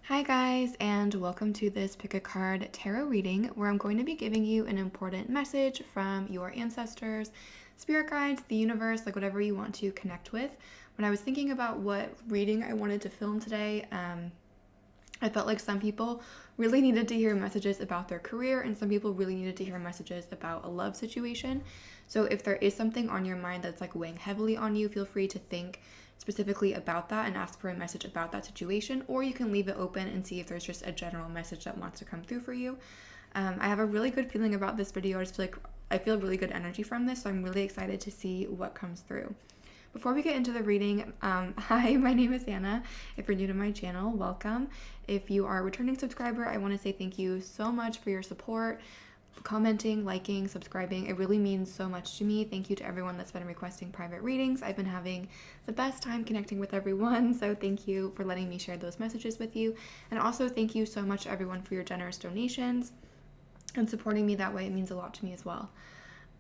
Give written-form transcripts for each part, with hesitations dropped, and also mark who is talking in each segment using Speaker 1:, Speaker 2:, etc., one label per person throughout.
Speaker 1: Hi guys, and welcome to this Pick a Card tarot reading where I'm going to be giving you an important message from your ancestors, spirit guides, the universe, like whatever you want to connect with. When I was thinking about what reading I wanted to film today, I felt like some people really needed to hear messages about their career and some people really needed to hear messages about a love situation. So if there is something on your mind that's like weighing heavily on you, feel free to think specifically about that and ask for a message about that situation, or you can leave it open and see if there's just a general message that wants to come through for you. I have a really good feeling about this video. I feel really good energy from this, so I'm really excited to see what comes through. Before we get into the reading, hi, my name is Anna. If you're new to my channel, welcome. If you are a returning subscriber, I want to say thank you so much for your support, commenting, liking, subscribing. It really means so much to me. Thank you to everyone that's been requesting private readings. I've been having the best time connecting with everyone, so thank you for letting me share those messages with you. And also thank you so much to everyone for your generous donations and supporting me that way. It means a lot to me as well.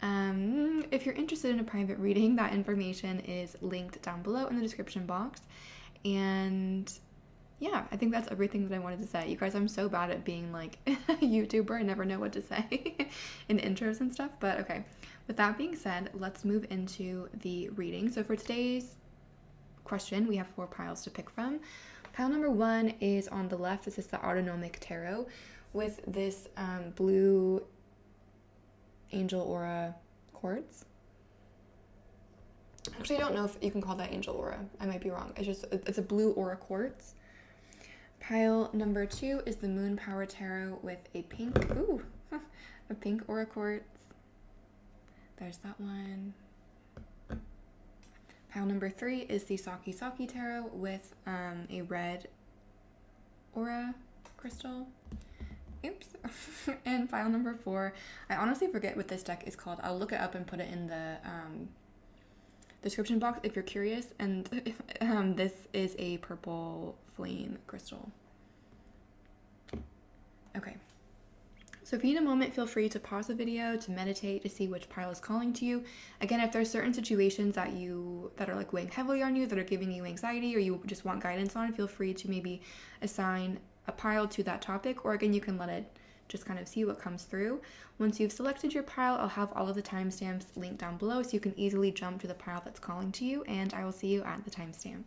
Speaker 1: If you're interested in a private reading, that information is linked down below in the description box. And yeah, I think that's everything that I wanted to say. You guys, I'm so bad at being like a YouTuber. I never know what to say in intros and stuff. But okay, with that being said, let's move into the reading. So for today's question, we have 4 piles to pick from. Pile number 1 is on the left. This is the autonomic tarot with this blue angel aura quartz. Actually, I don't know if you can call that angel aura. I might be wrong. It's a blue aura quartz. Pile number 2 is the moon power tarot with a pink aura quartz. There's that one. Pile number 3 is the sakki tarot with a red aura crystal. Oops. And pile number 4, I honestly forget what this deck is called. I'll look it up and put it in the description box if you're curious. And this is a purple flame crystal. Okay. So if you need a moment, feel free to pause the video to meditate to see which pile is calling to you. Again, if there's certain situations that are like weighing heavily on you, that are giving you anxiety, or you just want guidance on, feel free to maybe assign a pile to that topic, or again, you can let it just kind of see what comes through. Once you've selected your pile, I'll have all of the timestamps linked down below so you can easily jump to the pile that's calling to you, and I will see you at the timestamp.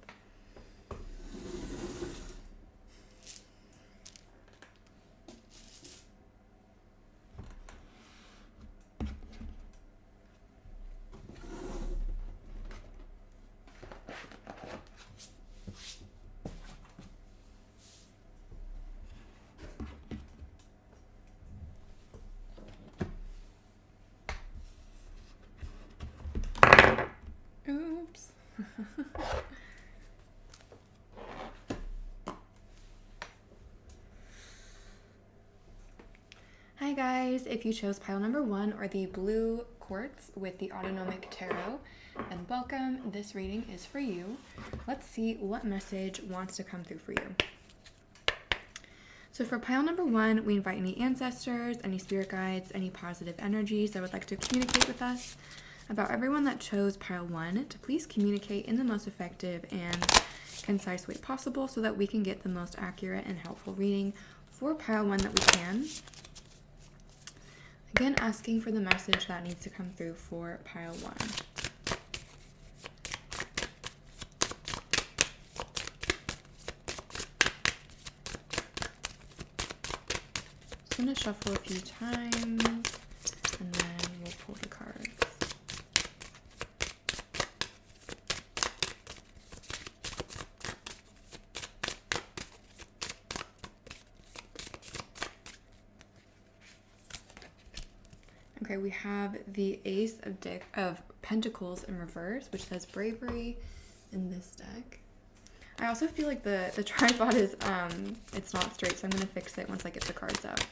Speaker 1: Oops. Hi guys, if you chose pile number 1 or the blue quartz with the autonomic tarot, then welcome. This reading is for you. Let's see what message wants to come through for you. So for pile number 1, we invite any ancestors, any spirit guides, any positive energies that would like to communicate with us about everyone that chose pile 1 to please communicate in the most effective and concise way possible so that we can get the most accurate and helpful reading for pile 1 that we can. Again, asking for the message that needs to come through for pile 1. Just going to shuffle a few times and then we'll pull the cards. Okay, we have the Ace of Pentacles in reverse, which says bravery in this deck. I also feel like the tripod is, it's not straight, so I'm going to fix it once I get the cards out.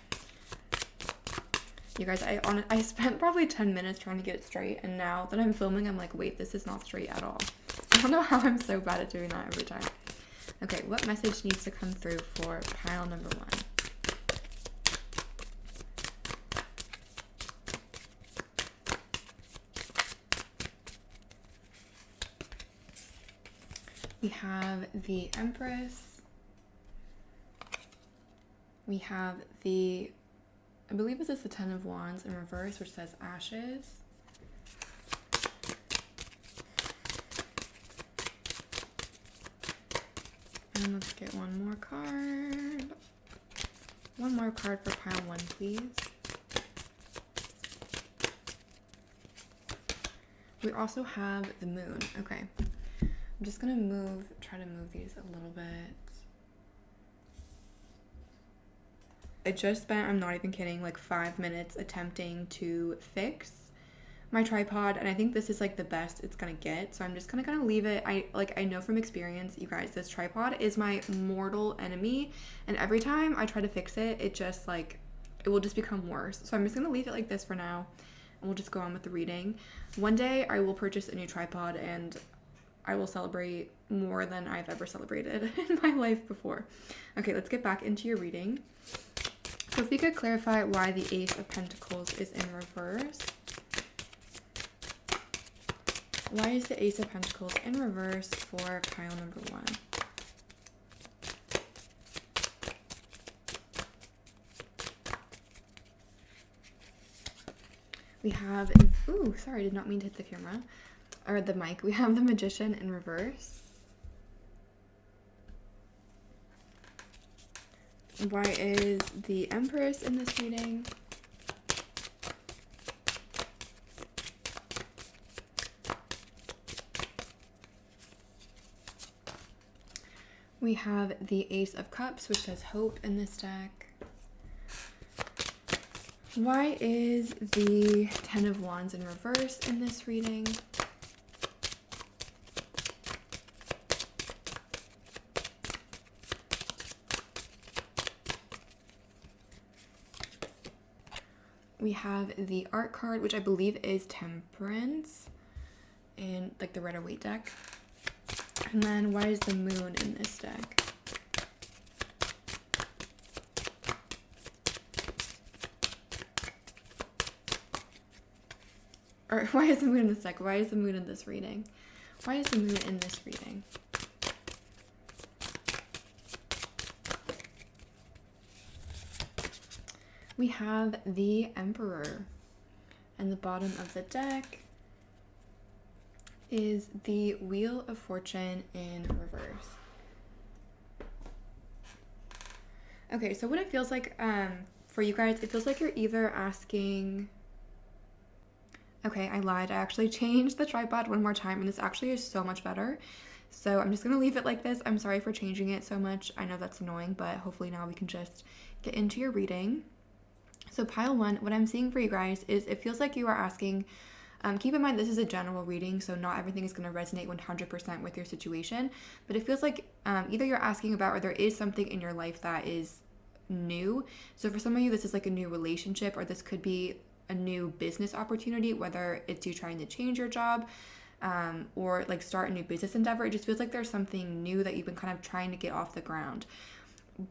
Speaker 1: You guys, I spent probably 10 minutes trying to get it straight, and now that I'm filming, I'm like, wait, this is not straight at all. I don't know how I'm so bad at doing that every time. Okay, what message needs to come through for pile number 1? We have the Empress, We have I believe this is the Ten of Wands in reverse, which says ashes. And let's get one more card. One more card for pile 1, please. We also have the moon. Okay. I'm just going to try to move these a little bit. I just spent, I'm not even kidding, like 5 minutes attempting to fix my tripod, and I think this is like the best it's gonna get, so I'm just gonna leave it. I know from experience, you guys, this tripod is my mortal enemy, and every time I try to fix it, it will just become worse. So I'm just gonna leave it like this for now, and we'll just go on with the reading. One day I will purchase a new tripod, and I will celebrate more than I've ever celebrated in my life before. Okay, let's get back into your reading. So if we could clarify why the Ace of Pentacles is in reverse. Why is the Ace of Pentacles in reverse for pile number 1? We have, ooh, sorry, I did not mean to hit the camera, or the mic. We have the Magician in reverse. Why is the Empress in this reading? We have the Ace of Cups, which says hope in this deck. Why is the Ten of Wands in reverse in this reading? We have the Art card, which I believe is Temperance in like the Rider-Waite deck. And then why is the Moon in this deck? Or why is the Moon in this deck? Why is the Moon in this reading? Why is the Moon in this reading? We have the Emperor. And the bottom of the deck is the Wheel of Fortune in reverse. Okay, so what it feels like for you guys, it feels like you're either asking... Okay, I lied. I actually changed the tripod one more time, and this actually is so much better. So I'm just going to leave it like this. I'm sorry for changing it so much. I know that's annoying, but hopefully now we can just get into your reading. So pile 1, what I'm seeing for you guys is it feels like you are asking... keep in mind, this is a general reading, so not everything is going to resonate 100% with your situation, but it feels like either you're asking about or there is something in your life that is new. So for some of you, this is like a new relationship, or this could be a new business opportunity, whether it's you trying to change your job or like start a new business endeavor. It just feels like there's something new that you've been kind of trying to get off the ground.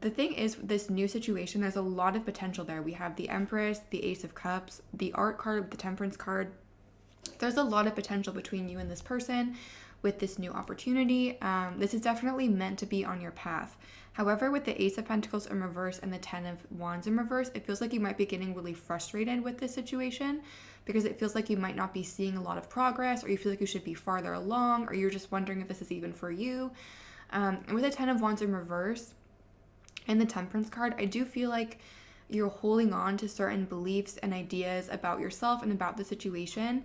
Speaker 1: The thing is, this new situation, there's a lot of potential there. We have the Empress, the Ace of Cups, the Art card, the Temperance card. There's a lot of potential between you and this person with this new opportunity. This is definitely meant to be on your path. However, with the Ace of Pentacles in reverse and the Ten of Wands in reverse, it feels like you might be getting really frustrated with this situation because it feels like you might not be seeing a lot of progress, or you feel like you should be farther along, or you're just wondering if this is even for you. And with the Ten of Wands in reverse and the Temperance card, I do feel like you're holding on to certain beliefs and ideas about yourself and about the situation,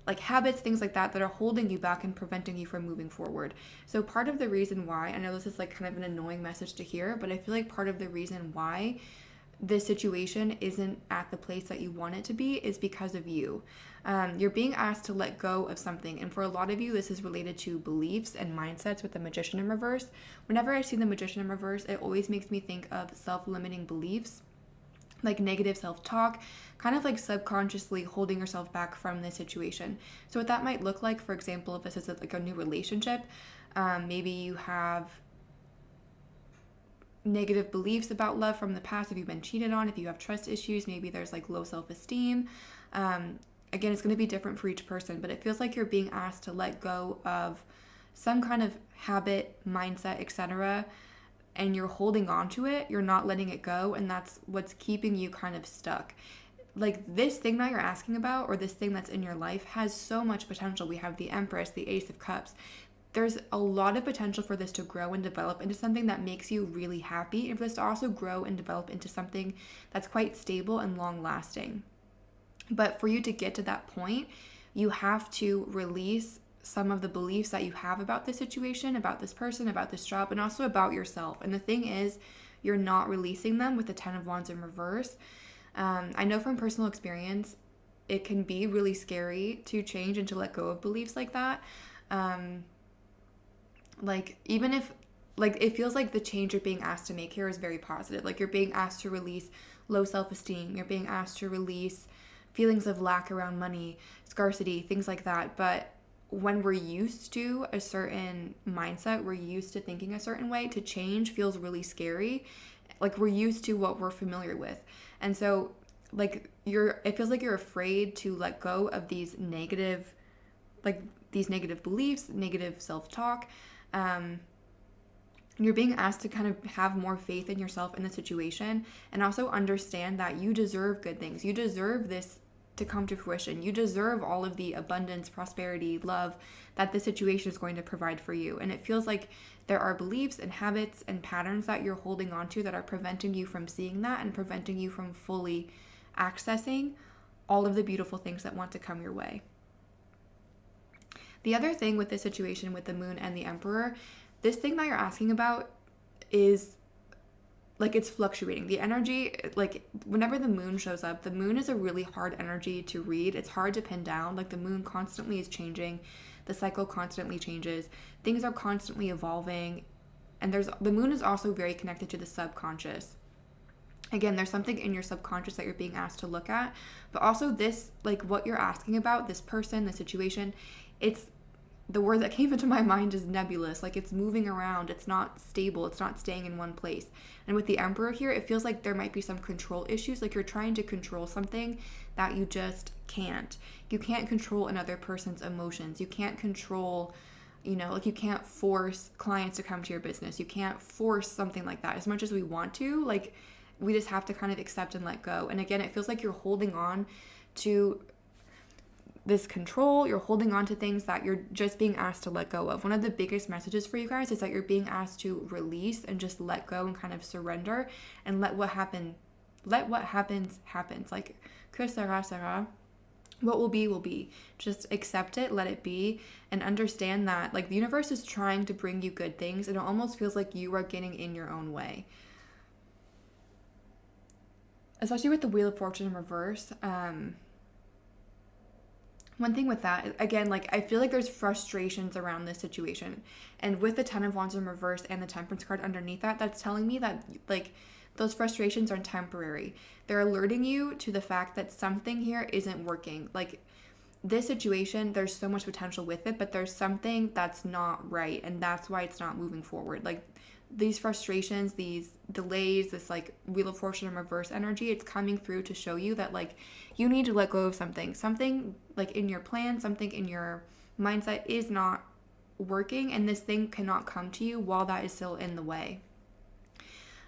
Speaker 1: like habits, things like that are holding you back and preventing you from moving forward. So part of the reason why, I know this is like kind of an annoying message to hear, but I feel like part of the reason why this situation isn't at the place that you want it to be is because of you. You're being asked to let go of something, and for a lot of you, this is related to beliefs and mindsets with the Magician in reverse. Whenever I see the Magician in reverse, it always makes me think of self-limiting beliefs, like negative self-talk, kind of like subconsciously holding yourself back from this situation. So what that might look like, for example, if this is like a new relationship, maybe you have negative beliefs about love from the past, if you've been cheated on, if you have trust issues, maybe there's like low self-esteem. Again, it's going to be different for each person, but it feels like you're being asked to let go of some kind of habit, mindset, etc., and you're holding on to it, you're not letting it go, and that's what's keeping you kind of stuck. Like this thing that you're asking about, or this thing that's in your life, has so much potential. We have the Empress, the Ace of Cups. There's a lot of potential for this to grow and develop into something that makes you really happy, and for this to also grow and develop into something that's quite stable and long lasting. But for you to get to that point, you have to release some of the beliefs that you have about this situation, about this person, about this job, and also about yourself. And the thing is, you're not releasing them with the 10 of Wands in reverse. I know from personal experience, it can be really scary to change and to let go of beliefs like that. Like, even if, like, it feels like the change you're being asked to make here is very positive. Like, you're being asked to release low self-esteem. You're being asked to release feelings of lack around money, scarcity, things like that. But when we're used to a certain mindset, we're used to thinking a certain way, to change feels really scary. Like, we're used to what we're familiar with. And so, like, it feels like you're afraid to let go of these negative beliefs, negative self-talk. You're being asked to kind of have more faith in yourself in the situation, and also understand that you deserve good things. You deserve this to come to fruition. You deserve all of the abundance, prosperity, love that the situation is going to provide for you. And it feels like there are beliefs and habits and patterns that you're holding on to that are preventing you from seeing that and preventing you from fully accessing all of the beautiful things that want to come your way. The other thing with this situation with the Moon and the Emperor, this thing that you're asking about is like, it's fluctuating. The energy, like, whenever the Moon shows up, the Moon is a really hard energy to read. It's hard to pin down. Like, the Moon constantly is changing. The cycle constantly changes. Things are constantly evolving. And the Moon is also very connected to the subconscious. Again, there's something in your subconscious that you're being asked to look at. But also this, like, what you're asking about, this person, the situation, the word that came into my mind is nebulous. Like, it's moving around. It's not stable. It's not staying in one place. And with the Emperor here, it feels like there might be some control issues. Like, you're trying to control something that you just can't. You can't control another person's emotions. You can't control, like, you can't force clients to come to your business. You can't force something like that as much as we want to. Like, we just have to kind of accept and let go. And again, it feels like you're holding on to this control. You're holding on to things that you're just being asked to let go of. One of the biggest messages for you guys is that you're being asked to release and just let go and kind of surrender and let what happens. Like, que sera, sera. What will be. Just accept it, let it be, and understand that, like, the universe is trying to bring you good things, and it almost feels like you are getting in your own way. Especially with the Wheel of Fortune in reverse. One thing with that, again, like, I feel like there's frustrations around this situation. And with the 10 of Wands in reverse and the Temperance card underneath that, that's telling me that, like, those frustrations are temporary. They're alerting you to the fact that something here isn't working. Like, this situation, there's so much potential with it, but there's something that's not right. And that's why it's not moving forward. Like, these frustrations, these delays, this, like, Wheel of Fortune in reverse energy, it's coming through to show you that, like, you need to let go of something, like, in your plan, something in your mindset is not working, and this thing cannot come to you while that is still in the way.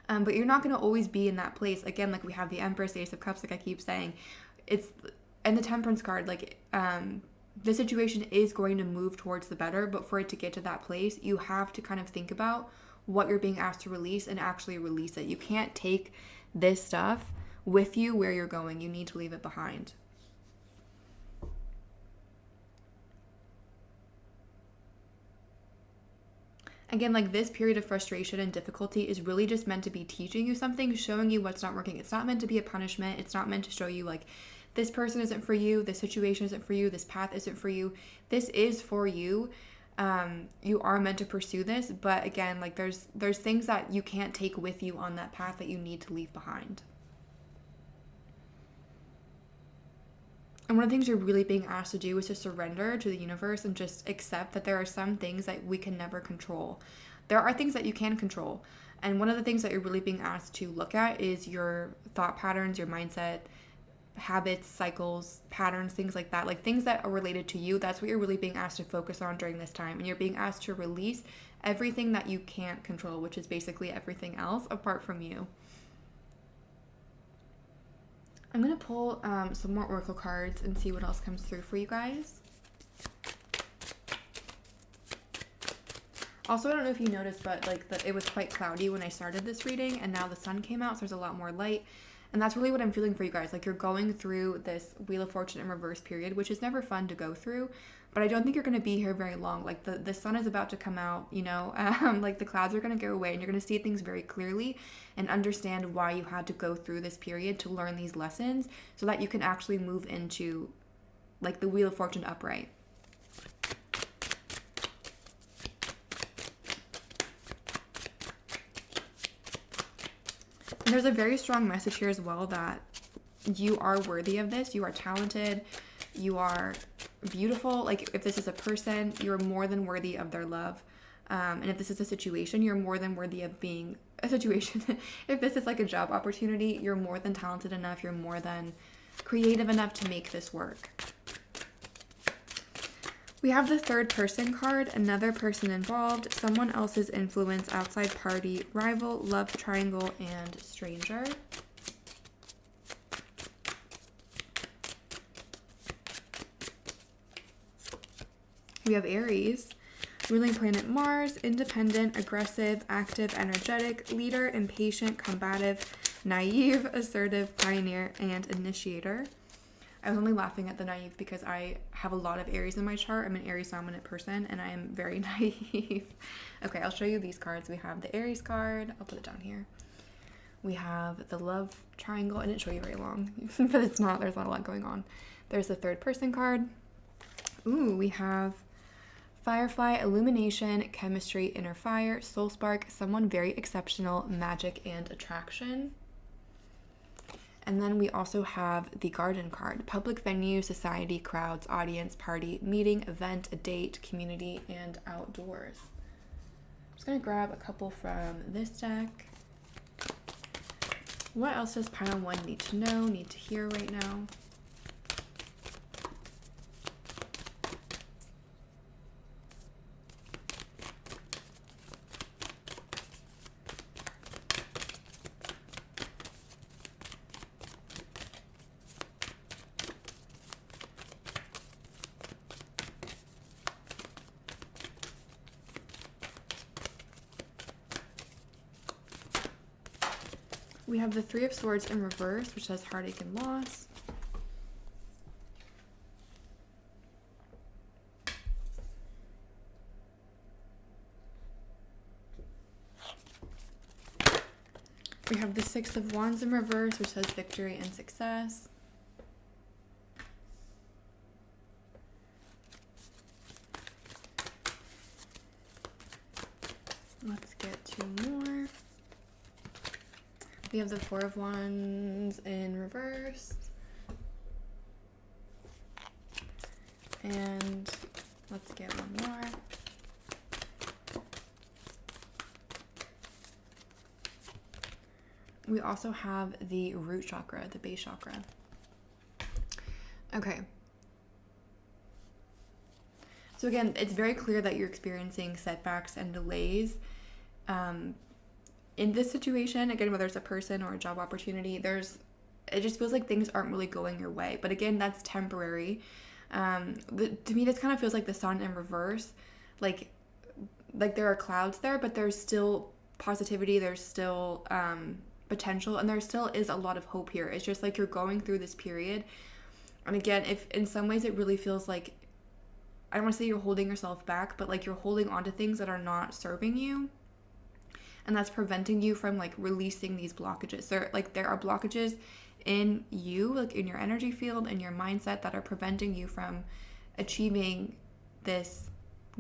Speaker 1: But you're not going to always be in that place. Again, like, we have the Empress, Ace of Cups, like I keep saying, and the Temperance card, like, the situation is going to move towards the better, but for it to get to that place, you have to kind of think about what you're being asked to release and actually release it. You can't take this stuff with you where you're going. You need to leave it behind. Again, like, this period of frustration and difficulty is really just meant to be teaching you something, showing you what's not working. It's not meant to be a punishment. It's not meant to show you, like, this person isn't for you, this situation isn't for you, this path isn't for you. This is for you. You are meant to pursue this, but again, like, there's things that you can't take with you on that path that you need to leave behind. And one of the things you're really being asked to do is to surrender to the universe and just accept that there are some things that we can never control. There are things that you can control. And one of the things that you're really being asked to look at is your thought patterns, your mindset, habits, cycles, patterns, things like that. Like, things that are related to you, that's what you're really being asked to focus on during this time. And you're being asked to release everything that you can't control, which is basically everything else apart from you. I'm going to pull some more oracle cards and see what else comes through for you guys. Also, I don't know if you noticed, but like it was quite cloudy when I started this reading, and now the sun came out, so there's a lot more light. And that's really what I'm feeling for you guys. Like, you're going through this Wheel of Fortune in reverse period, which is never fun to go through, but I don't think you're going to be here very long. Like, the sun is about to come out, you know, like the clouds are going to go away, and you're going to see things very clearly and understand why you had to go through this period to learn these lessons so that you can actually move into like the Wheel of Fortune upright. There's a very strong message here as well that you are worthy of this. You are talented. You are beautiful. Like, if this is a person, you're more than worthy of their love. And if this is a situation, you're more than worthy of being a situation. If this is like a job opportunity, you're more than talented enough. You're more than creative enough to make this work. We have the third person card, another person involved, someone else's influence, outside party, rival, love triangle, and stranger. We have Aries, ruling planet Mars, independent, aggressive, active, energetic, leader, impatient, combative, naive, assertive, pioneer, and initiator. I was only laughing at the naive because I have a lot of Aries in my chart. I'm an Aries dominant person, and I am very naive. Okay, I'll show you these cards. We have the Aries card. I'll put it down here. We have the love triangle. I didn't show you very long, but there's not a lot going on. There's the third person card. Ooh, we have Firefly, illumination, chemistry, inner fire, soul spark, someone very exceptional, magic, and attraction. And then we also have the garden card, public venue, society, crowds, audience, party, meeting, event, a date, community, and outdoors. I'm just going to grab a couple from this deck. What else does pile one need to know, need to hear right now? We have the Three of Swords in reverse, which says heartache and loss. We have the Six of Wands in reverse, which says victory and success. Let's get two more. We have the Four of Wands in reverse. And let's get one more. We also have the root chakra, the base chakra. Okay. So again, it's very clear that you're experiencing setbacks and delays. In this situation, again, whether it's a person or a job opportunity, it just feels like things aren't really going your way. But again, that's temporary. To me, this kind of feels like the sun in reverse. Like there are clouds there, but there's still positivity. There's still potential, and there still is a lot of hope here. It's just like you're going through this period. And again, if in some ways it really feels like, I don't want to say you're holding yourself back, but like you're holding on to things that are not serving you. And that's preventing you from like releasing these blockages. There are blockages in you, like in your energy field and your mindset, that are preventing you from achieving this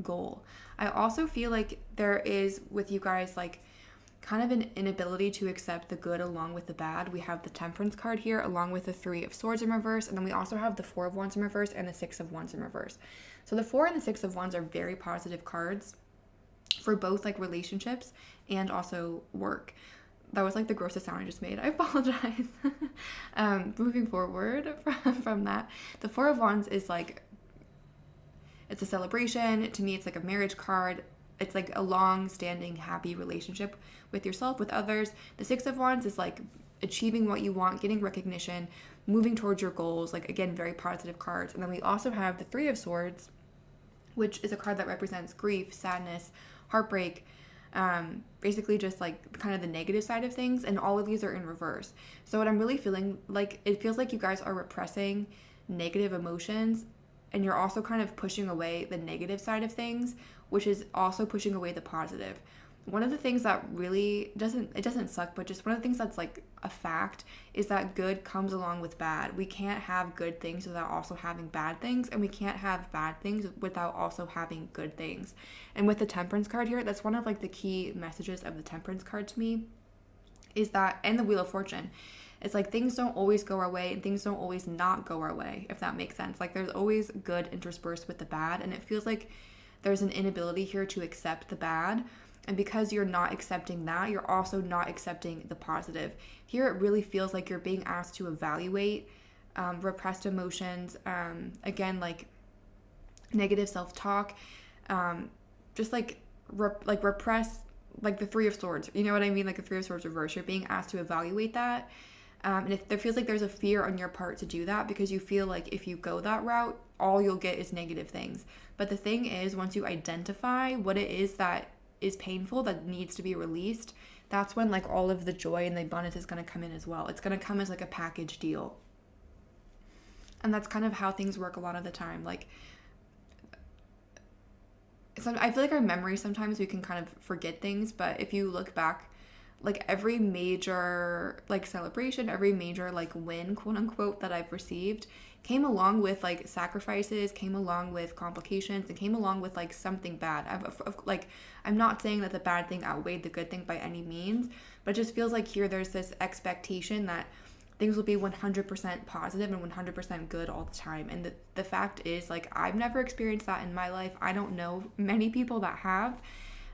Speaker 1: goal. I also feel like there is with you guys like kind of an inability to accept the good along with the bad. We have the Temperance card here along with the Three of Swords in reverse, and then we also have the Four of Wands in reverse and the Six of Wands in reverse. So the Four and the Six of Wands are very positive cards for both like relationships and also work. That was like the grossest sound I just made. I apologize. Moving forward from that, the Four of Wands is like, it's a celebration. To me, it's like a marriage card. it's like a long-standing happy relationship with yourself, with others. The Six of Wands is like achieving what you want, getting recognition, moving towards your goals, like again, very positive cards. And then we also have the Three of Swords, which is a card that represents grief, sadness, heartbreak, basically just like kind of the negative side of things. And all of these are in reverse. So what I'm really feeling like, it feels like you guys are repressing negative emotions, and you're also kind of pushing away the negative side of things, which is also pushing away the positive. One of the things that really doesn't suck, but just one of the things that's like a fact is that good comes along with bad. We can't have good things without also having bad things, and we can't have bad things without also having good things. And with the Temperance card here, that's one of like the key messages of the Temperance card to me, is that, and the Wheel of Fortune, it's like things don't always go our way and things don't always not go our way, if that makes sense. Like there's always good interspersed with the bad, and it feels like there's an inability here to accept the bad. And because you're not accepting that, you're also not accepting the positive. Here it really feels like you're being asked to evaluate repressed emotions, again, like negative self-talk, just like repress, like the Three of Swords. You know what I mean? Like the Three of Swords reverse. You're being asked to evaluate that. And if there feels like there's a fear on your part to do that, because you feel like if you go that route, all you'll get is negative things. But the thing is, once you identify what it is that is painful, that needs to be released, that's when like all of the joy and the abundance is going to come in as well. It's going to come as like a package deal. And that's kind of how things work a lot of the time. Like, I feel like our memory, sometimes we can kind of forget things, but if you look back, like every major like celebration, every major like win, quote unquote, that I've received came along with like sacrifices, came along with complications, and came along with like something bad. I'm not saying that the bad thing outweighed the good thing by any means, but it just feels like here there's this expectation that things will be 100% positive and 100% good all the time. And the fact is, like, I've never experienced that in my life. I don't know many people that have.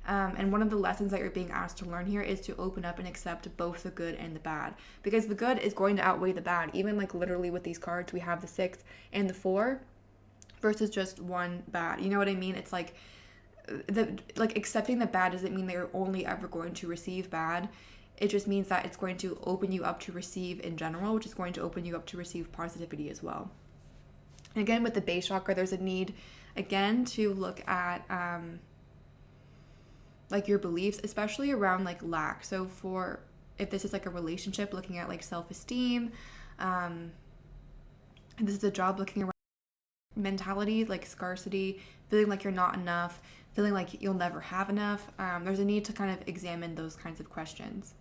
Speaker 1: And one of the lessons that you're being asked to learn here is to open up and accept both the good and the bad, because the good is going to outweigh the bad. Even like literally with these cards, we have the 6 and the 4 versus just one bad. You know what I mean? It's like accepting the bad doesn't mean that you're only ever going to receive bad. It just means that it's going to open you up to receive in general, which is going to open you up to receive positivity as well. And again, with the base chakra, there's a need again to look at like your beliefs, especially around like lack. So if this is like a relationship, looking at like self-esteem, this is a job, looking around mentality, like scarcity, feeling like you're not enough, feeling like you'll never have enough. There's a need to kind of examine those kinds of questions.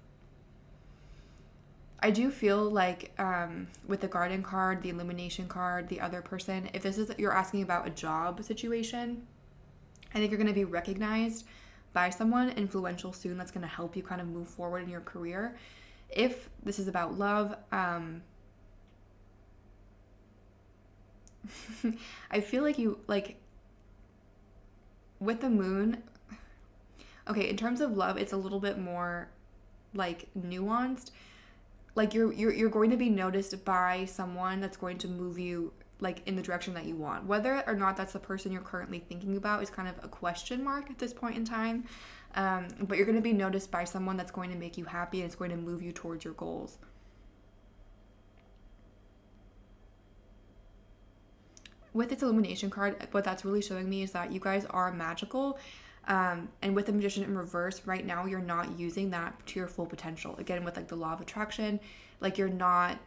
Speaker 1: I do feel like with the Garden card, the Illumination card, the Other person, if this is, you're asking about a job situation, I think you're going to be recognized by someone influential soon that's going to help you kind of move forward in your career. If this is about love, I feel like you, like, with the Moon, okay, in terms of love, it's a little bit more like nuanced. Like you're going to be noticed by someone that's going to move you like in the direction that you want. Whether or not that's the person you're currently thinking about is kind of a question mark at this point in time. But you're going to be noticed by someone that's going to make you happy, and it's going to move you towards your goals. With its Illumination card, what that's really showing me is that you guys are magical. And with the Magician in reverse, right now you're not using that to your full potential. Again, with like the Law of Attraction, like you're not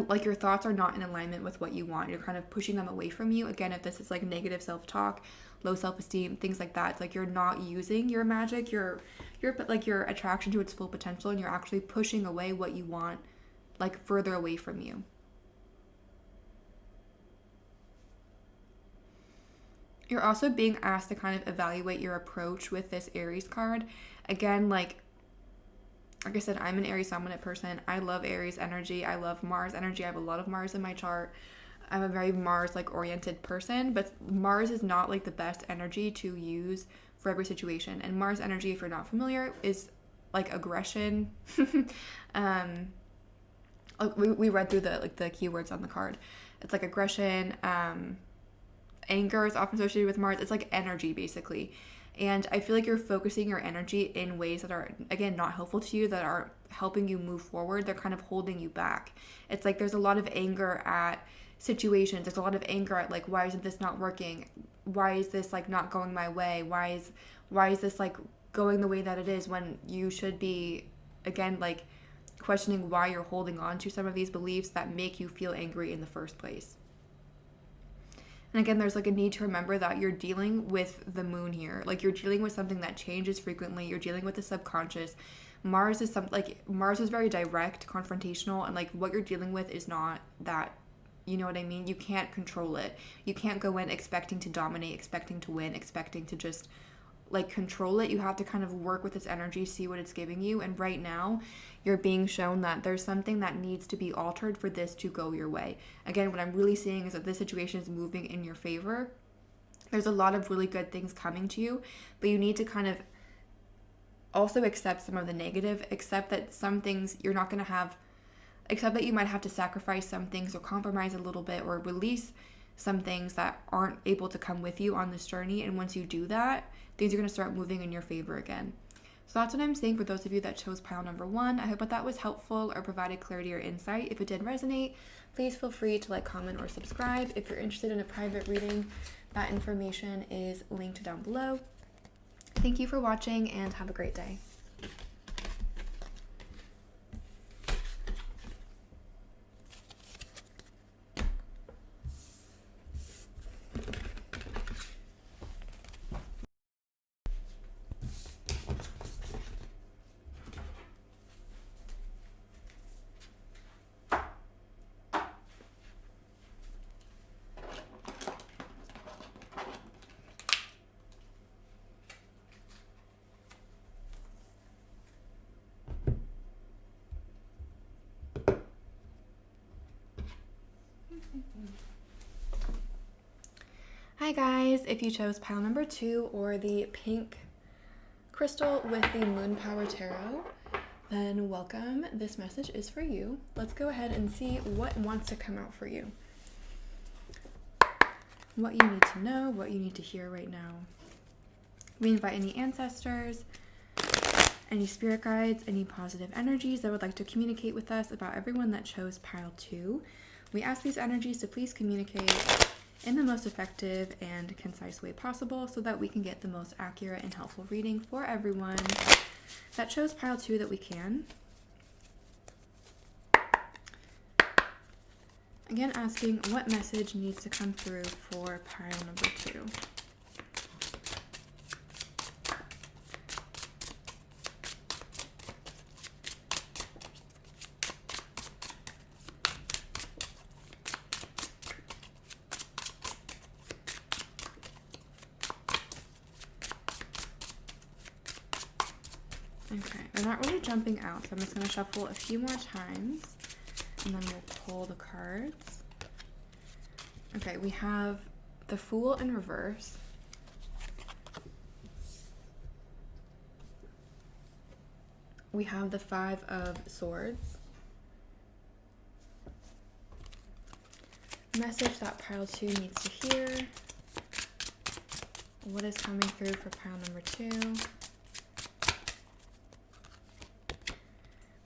Speaker 1: like your thoughts are not in alignment with what you want. You're kind of pushing them away from you. Again, if this is like negative self-talk, low self-esteem, things like that, it's like you're not using your magic, your attraction to its full potential, and you're actually pushing away what you want, like further away from you. You're also being asked to kind of evaluate your approach with this Aries card. Again, like I said, I'm an Aries dominant person. I love Aries energy. I love Mars energy. I have a lot of Mars in my chart. I'm a very Mars like oriented person, but Mars is not like the best energy to use for every situation. And Mars energy, if you're not familiar, is like aggression. We read through the keywords on the card. It's like aggression, anger is often associated with Mars. It's like energy, basically. And I feel like you're focusing your energy in ways that are, again, not helpful to you, that are helping you move forward. They're kind of holding you back. It's like there's a lot of anger at situations. There's a lot of anger at, like, why isn't this not working? Why is this, like, not going my way? Why is this, like, going the way that it is, when you should be, again, like, questioning why you're holding on to some of these beliefs that make you feel angry in the first place. And again, there's like a need to remember that you're dealing with the moon here. Like, you're dealing with something that changes frequently. You're dealing with the subconscious. Mars is Mars is very direct, confrontational, and like what you're dealing with is not that, you know what I mean? You can't control it. You can't go in expecting to dominate, expecting to win, expecting to just like control it. You have to kind of work with its energy, see what it's giving you. And right now, you're being shown that there's something that needs to be altered for this to go your way. Again, what I'm really seeing is that this situation is moving in your favor. There's a lot of really good things coming to you, but you need to kind of also accept some of the negative, accept that some things you're not going to have, accept that you might have to sacrifice some things or compromise a little bit or release some things that aren't able to come with you on this journey. And once you do that, things are going to start moving in your favor again. So that's what I'm saying for those of you that chose pile number 1. I hope that was helpful or provided clarity or insight. If it did resonate, please feel free to like, comment, or subscribe. If you're interested in a private reading, that information is linked down below. Thank you for watching and have a great day. Hi guys, if you chose pile number 2 or the pink crystal with the Moon Power Tarot, then welcome. This message is for you. Let's go ahead and see what wants to come out for you. What you need to know, what you need to hear right now. We invite any ancestors, any spirit guides, any positive energies that would like to communicate with us about everyone that chose pile 2. We ask these energies to please communicate in the most effective and concise way possible so that we can get the most accurate and helpful reading for everyone that chose pile 2 that we can. Again, asking what message needs to come through for pile number 2. Okay, they're not really jumping out, so I'm just going to shuffle a few more times, and then we'll pull the cards. Okay, we have the Fool in reverse. We have the 5 of Swords. Message that pile 2 needs to hear. What is coming through for pile number 2?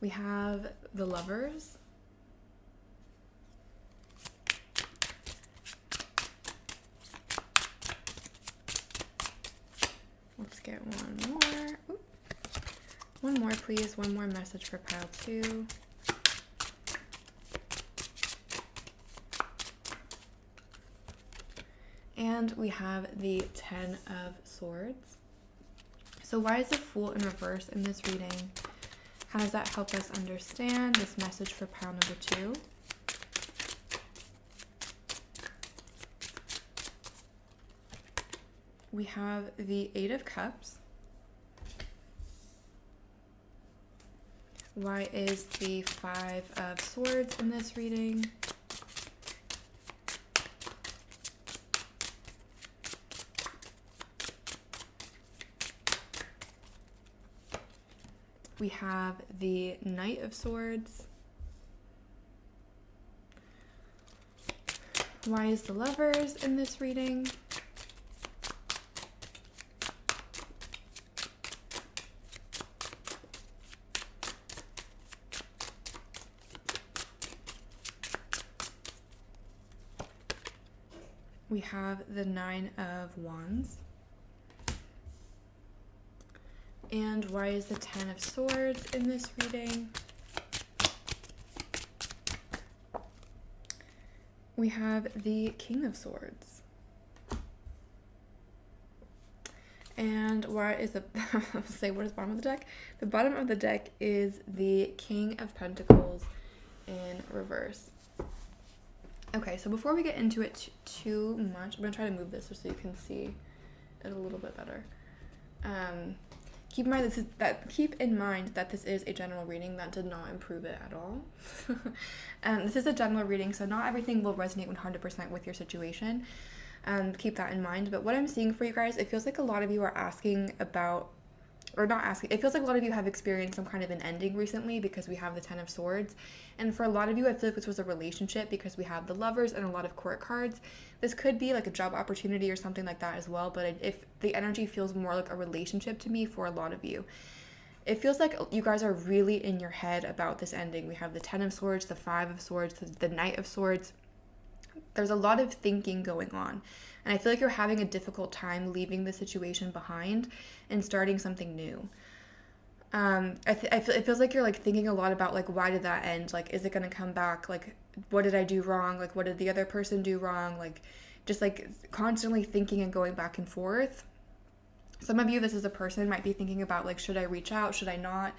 Speaker 1: We have the Lovers. Let's get one more. Ooh. One more, please. One more message for pile 2. And we have the 10 of Swords. So why is the Fool in reverse in this reading? How does that help us understand this message for pile number 2? We have the 8 of Cups. Why is the 5 of Swords in this reading? We have the Knight of Swords. Why is the Lovers in this reading? We have the Nine of Wands. And why is the Ten of Swords in this reading? We have the King of Swords. And why is the, say what is bottom of the deck? The bottom of the deck is the King of Pentacles in reverse. Okay, so before we get into it too much, I'm going to try to move this just so you can see it a little bit better. Keep in mind that this is a general reading. That did not improve it at all. This is a general reading, so not everything will resonate 100% with your situation. Keep that in mind. But what I'm seeing for you guys, it feels like a lot of you are asking about, or not asking, it feels like a lot of you have experienced some kind of an ending recently because we have the Ten of Swords. And for a lot of you, I feel like this was a relationship because we have the Lovers and a lot of court cards. This could be like a job opportunity or something like that as well, but if the energy feels more like a relationship to me for a lot of you. It feels like you guys are really in your head about this ending. We have the Ten of Swords, the Five of Swords, the Knight of Swords. There's a lot of thinking going on. And I feel like you're having a difficult time leaving the situation behind and starting something new. It feels like you're like thinking a lot about like, why did that end? Like, is it going to come back? Like, what did I do wrong? Like, what did the other person do wrong? Like, just like constantly thinking and going back and forth. Some of you, this is a person, might be thinking about like, should I reach out? Should I not?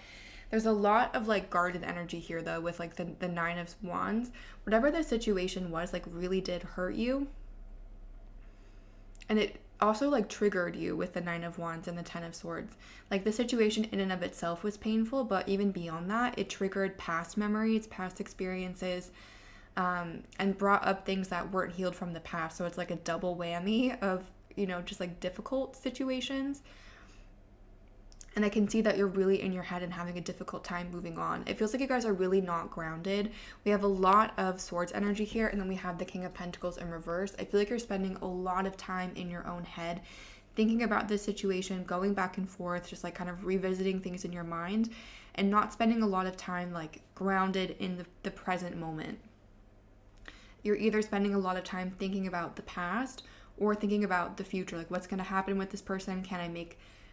Speaker 1: There's a lot of like guarded energy here though with like the Nine of Wands. Whatever the situation was, like really did hurt you. And it also like triggered you with the Nine of Wands and the Ten of Swords. Like the situation in and of itself was painful, but even beyond that, it triggered past memories, past experiences, and brought up things that weren't healed from the past. So it's like a double whammy of, you know, just like difficult situations. And I can see that you're really in your head and having a difficult time moving on. It feels like you guys are really not grounded. We have a lot of Swords energy here, and then we have the King of Pentacles in reverse. I feel like you're spending a lot of time in your own head, thinking about this situation, going back and forth, just like kind of revisiting things in your mind, and not spending a lot of time like grounded in the present moment. You're either spending a lot of time thinking about the past or thinking about the future, like what's going to happen with this person,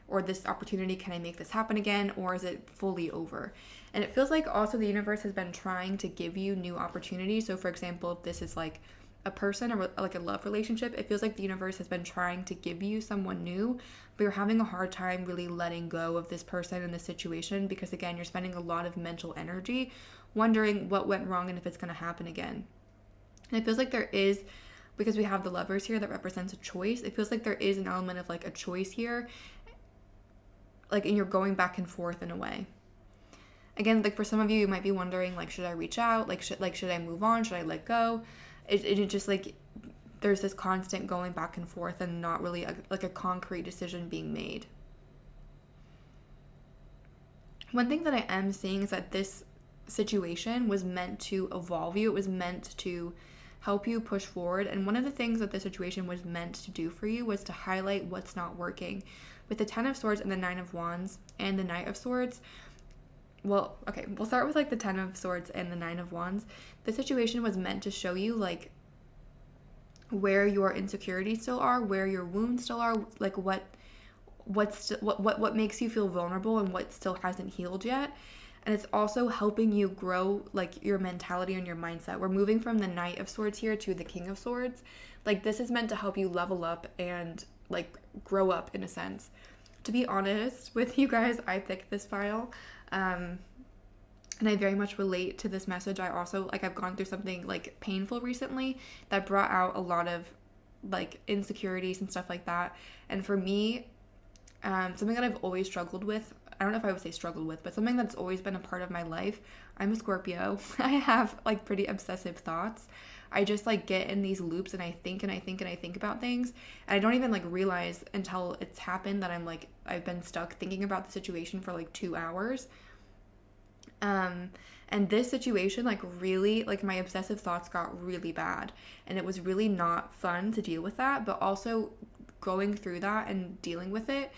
Speaker 1: or this opportunity, can I make this happen again, or is it fully over? And it feels like also the universe has been trying to give you new opportunities. So for example, if this is like a person or like a love relationship, it feels like the universe has been trying to give you someone new, but you're having a hard time really letting go of this person and this situation because again, you're spending a lot of mental energy wondering what went wrong and if it's going to happen again. And it feels like there is, because we have the Lovers here that represents a choice, it feels like there is an element of like a choice here, like, and you're going back and forth in a way. Again, like for some of you, you might be wondering, like, should I reach out? Should I move on? Should I let go? It just like, there's this constant going back and forth and not really a concrete decision being made. One thing that I am seeing is that this situation was meant to evolve you. It was meant to help you push forward. And one of the things that the situation was meant to do for you was to highlight what's not working. With the Ten of Swords and the Nine of Wands and the Knight of Swords, well, okay, we'll start with like the Ten of Swords and the Nine of Wands. The situation was meant to show you like where your insecurities still are, where your wounds still are, like what makes you feel vulnerable and what still hasn't healed yet. And it's also helping you grow like your mentality and your mindset. We're moving from the Knight of Swords here to the King of Swords. Like this is meant to help you level up and like grow up in a sense. To be honest with you guys, I picked this file and I very much relate to this message. I also like I've gone through something like painful recently that brought out a lot of like insecurities and stuff like that. And for me, something that I've always struggled with, I don't know if I would say struggled with, but something that's always been a part of my life. I'm a Scorpio. I have like pretty obsessive thoughts. I just like get in these loops and I think about things. And I don't even like realize until it's happened that I've been stuck thinking about the situation for like 2 hours. And this situation, like, really, like, my obsessive thoughts got really bad, and it was really not fun to deal with that. But also going through that and dealing with it,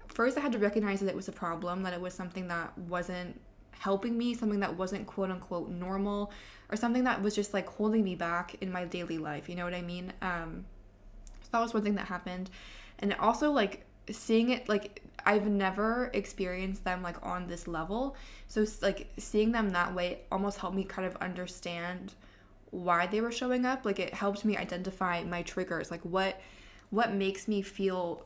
Speaker 1: first I had to recognize that it was a problem, that it was something that wasn't helping me, something that wasn't quote unquote normal, or something that was just like holding me back in my daily life, you know what I mean? So that was one thing that happened. And also, like, seeing it, like, I've never experienced them like on this level, so like seeing them that way almost helped me kind of understand why they were showing up. Like, it helped me identify my triggers, like what makes me feel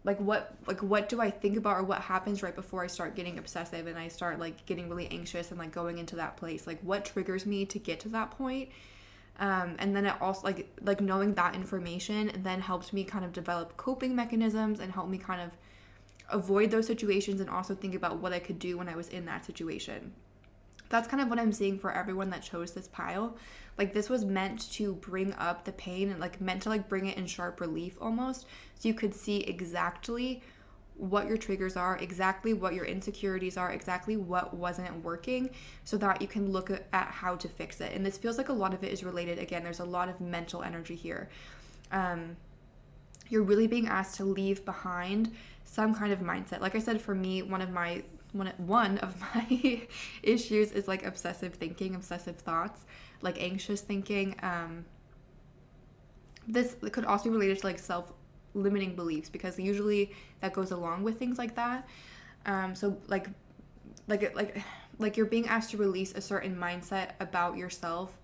Speaker 1: like, what do I think about, or what happens right before I start getting obsessive and I start like getting really anxious and like going into that place, like what triggers me to get to that point. And then it also, like knowing that information then helps me kind of develop coping mechanisms and help me kind of avoid those situations, and also think about what I could do when I was in that situation. That's kind of what I'm seeing for everyone that chose this pile. Like, this was meant to bring up the pain, and like meant to like bring it in sharp relief almost, so you could see exactly what your triggers are, exactly what your insecurities are, exactly what wasn't working, so that you can look at how to fix it. And this feels like a lot of it is related. Again, there's a lot of mental energy here. You're really being asked to leave behind some kind of mindset. Like I said, for me, one of my issues is like obsessive thinking, obsessive thoughts, like anxious thinking. This could also be related to like self-limiting beliefs, because usually that goes along with things like that. So like you're being asked to release a certain mindset about yourself,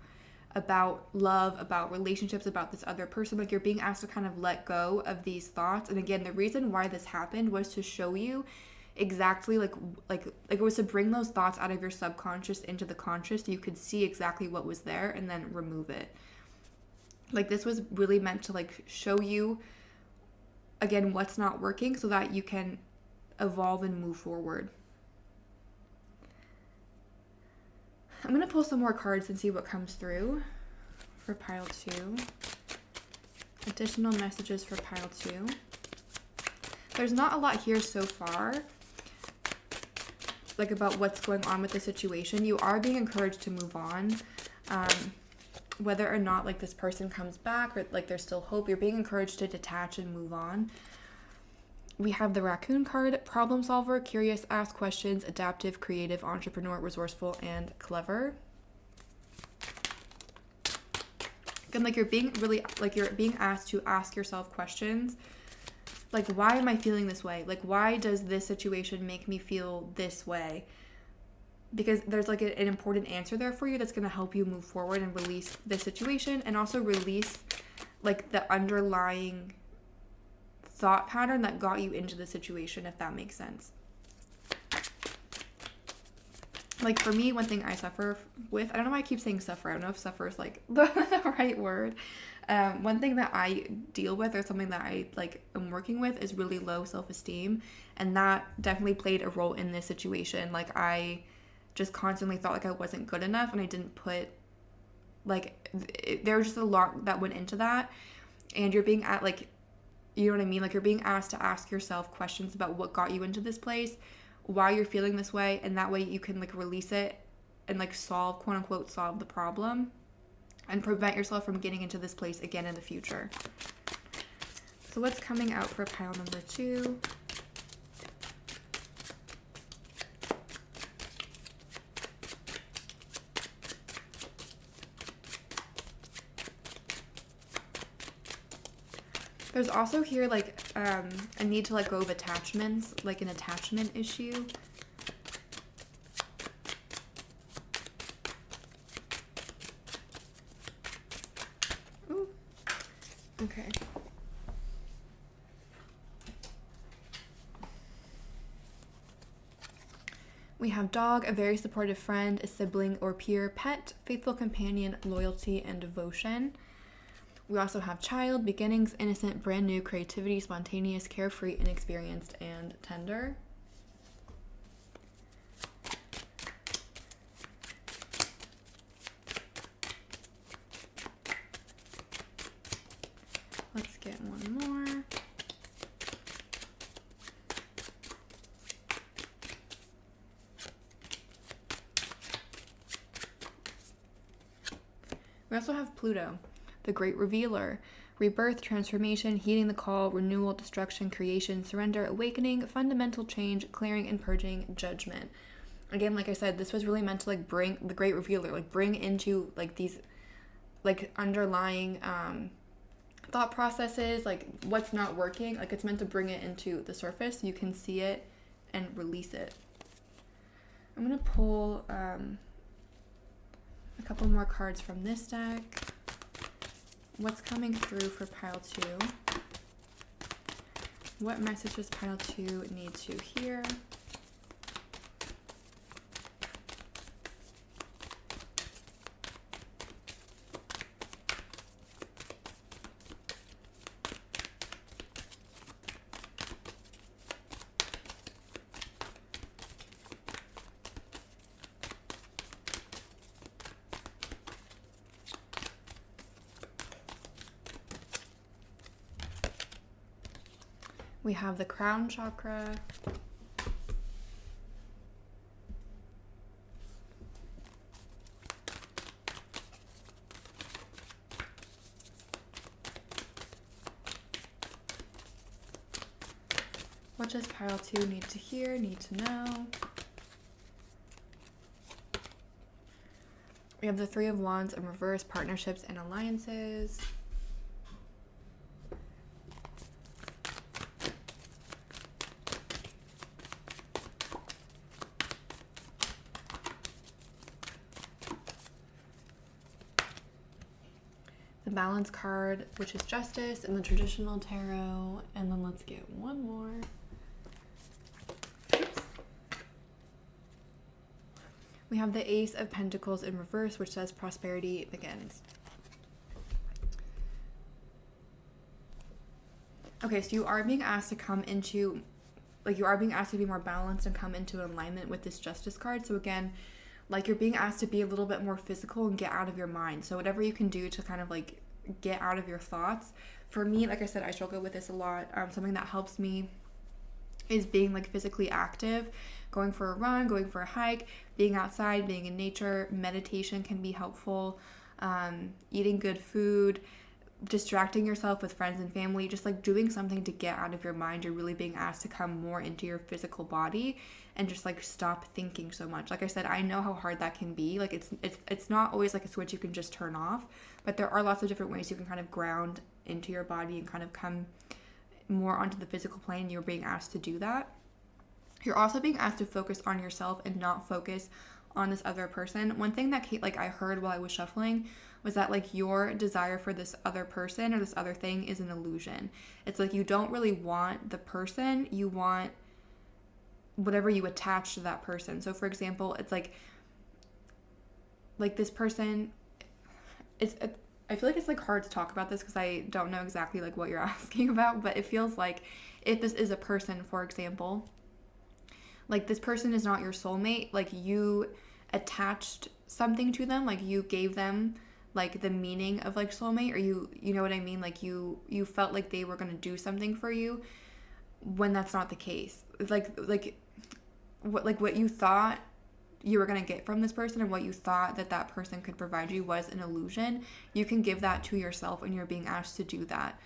Speaker 1: about love, about relationships, about this other person. Like, you're being asked to kind of let go of these thoughts. And again, the reason why this happened was to show you exactly like it was to bring those thoughts out of your subconscious into the conscious, so you could see exactly what was there and then remove it. Like, this was really meant to like show you again what's not working, so that you can evolve and move forward. I'm going to pull some more cards and see what comes through for pile 2. Additional messages for pile 2. There's not a lot here so far, like about what's going on with the situation. You are being encouraged to move on. Whether or not like this person comes back, or like there's still hope, you're being encouraged to detach and move on. We have the raccoon card: problem solver, curious, ask questions, adaptive, creative, entrepreneur, resourceful, and clever. Again, like, you're being asked to ask yourself questions. Like, why am I feeling this way? Like, why does this situation make me feel this way? Because there's like an important answer there for you that's going to help you move forward and release this situation, and also release like the underlying thought pattern that got you into the situation, if that makes sense. Like, for me, one thing I suffer with, I don't know why I keep saying suffer, I don't know if suffer is like the right word. One thing that I deal with, or something that I like am working with, is really low self-esteem, and that definitely played a role in this situation. Like, I just constantly thought like I wasn't good enough, and I didn't put there was just a lot that went into that. And you're being at like, you know what I mean? Like, you're being asked to ask yourself questions about what got you into this place, why you're feeling this way, and that way you can like release it and like solve, quote unquote, solve the problem, and prevent yourself from getting into this place again in the future. So what's coming out for pile number 2? There's also here like a need to let go of attachments, like an attachment issue. Ooh. Okay. We have dog, a very supportive friend, a sibling or peer, pet, faithful companion, loyalty, and devotion. We also have child, beginnings, innocent, brand new, creativity, spontaneous, carefree, inexperienced, and tender. Let's get one more. We also have Pluto, the great revealer. Rebirth, transformation, heeding the call, renewal, destruction, creation, surrender, awakening, fundamental change, clearing and purging, judgment. Again, like I said, this was really meant to like bring the great revealer, like bring into like these like underlying thought processes, like what's not working. Like it's meant to bring it into the surface so you can see it and release it. I'm gonna pull a couple more cards from this deck. What's coming through for pile 2? What message does pile 2 need to hear? We have the crown chakra. What does pile 2 need to hear, need to know? We have the Three of Wands in reverse, partnerships and alliances. The Balance card, which is Justice in the traditional tarot. And then let's get one more. Oops. We have the Ace of Pentacles in reverse, which says prosperity begins. Okay, so you are being asked to come into, like you are being asked to be more balanced and come into alignment with this Justice card. So again, like you're being asked to be a little bit more physical and get out of your mind. So whatever you can do to kind of like get out of your thoughts. For me, like I said, I struggle with this a lot. Something that helps me is being like physically active, going for a run, going for a hike, being outside, being in nature. Meditation can be helpful. Eating good food, distracting yourself with friends and family, just like doing something to get out of your mind. You're really being asked to come more into your physical body and just like stop thinking so much. Like I said, I know how hard that can be. Like it's not always like a switch you can just turn off, but there are lots of different ways you can kind of ground into your body and kind of come more onto the physical plane. You're being asked to do that. You're also being asked to focus on yourself and not focus on this other person. One thing that I heard while I was shuffling was that like your desire for this other person or this other thing is an illusion. It's like you don't really want the person, you want whatever you attach to that person. So for example, it's like this person, I feel like it's like hard to talk about this because I don't know exactly like what you're asking about, but it feels like if this is a person, for example, like this person is not your soulmate, like you attached something to them, like you gave them like the meaning of like soulmate, or you know what I mean, like you felt like they were going to do something for you when that's not the case. What you thought you were going to get from this person and what you thought that person could provide you was an illusion. You can give that to yourself and you're being asked to do that.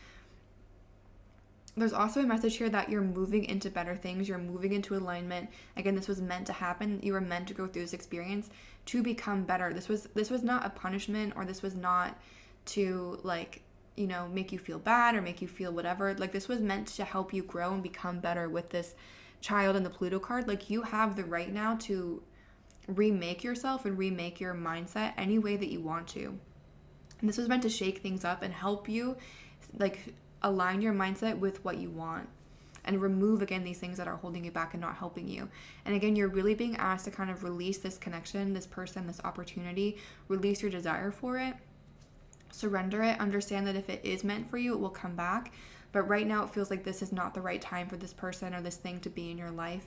Speaker 1: There's also a message here that you're moving into better things. You're moving into alignment. Again, this was meant to happen. You were meant to go through this experience to become better. This was not a punishment, or this was not to like, you know, make you feel bad or make you feel whatever. Like this was meant to help you grow and become better with this Child and the Pluto card. Like you have the right now to remake yourself and remake your mindset any way that you want to. And this was meant to shake things up and help you like align your mindset with what you want and remove again these things that are holding you back and not helping you. And again, you're really being asked to kind of release this connection, this person, this opportunity, release your desire for it, surrender it, understand that if it is meant for you, it will come back. But right now it feels like this is not the right time for this person or this thing to be in your life.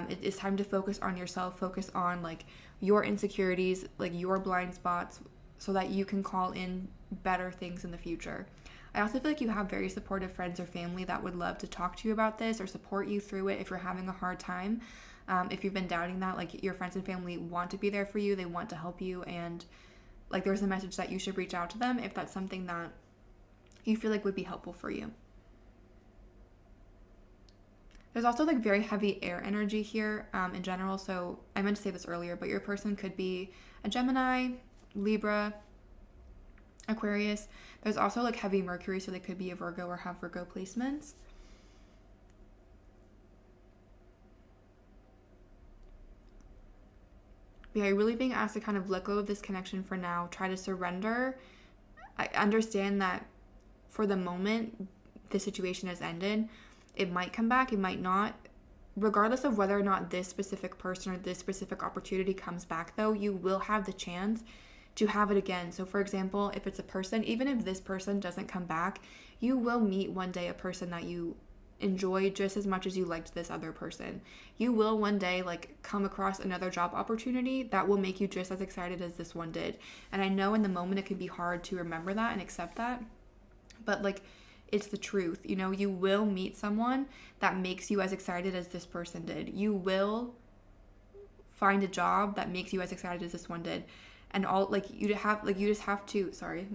Speaker 1: It is time to focus on yourself, focus on like your insecurities, like your blind spots, so that you can call in better things in the future. I also feel like you have very supportive friends or family that would love to talk to you about this or support you through it if you're having a hard time. If you've been doubting that, like your friends and family want to be there for you, they want to help you, and like there's a message that you should reach out to them if that's something that you feel like would be helpful for you. There's also like very heavy air energy here in general. So I meant to say this earlier, but your person could be a Gemini, Libra, Aquarius. There's also like heavy Mercury, so they could be a Virgo or have Virgo placements. Yeah, you're really being asked to kind of let go of this connection for now. Try to surrender. I understand that for the moment, the situation has ended. It might come back, it might not. Regardless of whether or not this specific person or this specific opportunity comes back, though, you will have the chance to have it again. So for example, if it's a person, even if this person doesn't come back, you will meet one day a person that you enjoy just as much as you liked this other person. You will one day like come across another job opportunity that will make you just as excited as this one did. And I know in the moment it can be hard to remember that and accept that, but like it's the truth. You know, you will meet someone that makes you as excited as this person did. You will find a job that makes you as excited as this one did. And all like you just have to, sorry,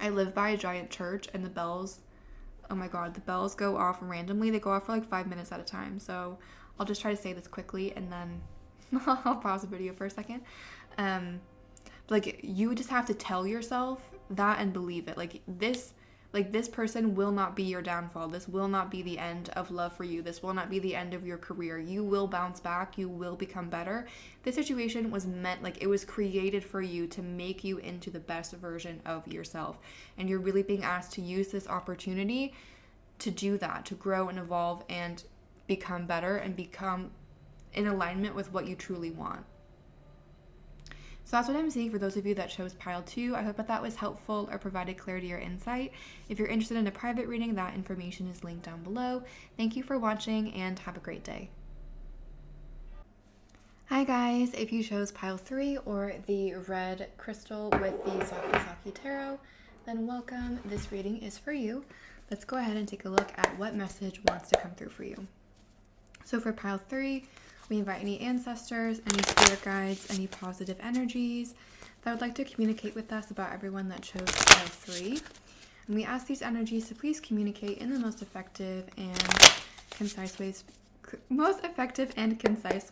Speaker 1: I live by a giant church and the bells, oh my god, the bells go off randomly. They go off for like 5 minutes at a time. So I'll just try to say this quickly and then I'll pause the video for a second. Like you just have to tell yourself that and believe it. Like this person will not be your downfall. This will not be the end of love for you. This will not be the end of your career. You will bounce back. You will become better. This situation was meant, like it was created for you to make you into the best version of yourself. And you're really being asked to use this opportunity to do that, to grow and evolve and become better and become in alignment with what you truly want. So that's what I'm seeing for those of you that chose pile 2. I hope that was helpful or provided clarity or insight. If you're interested in a private reading, that information is linked down below. Thank you for watching and have a great day. Hi guys, if you chose pile 3 or the red crystal with the Sakki Tarot, then welcome. This reading is for you. Let's go ahead and take a look at what message wants to come through for you. So for pile 3, we invite any ancestors, any spirit guides, any positive energies that would like to communicate with us about everyone that chose pile 3. And we ask these energies to please communicate in the most effective and concise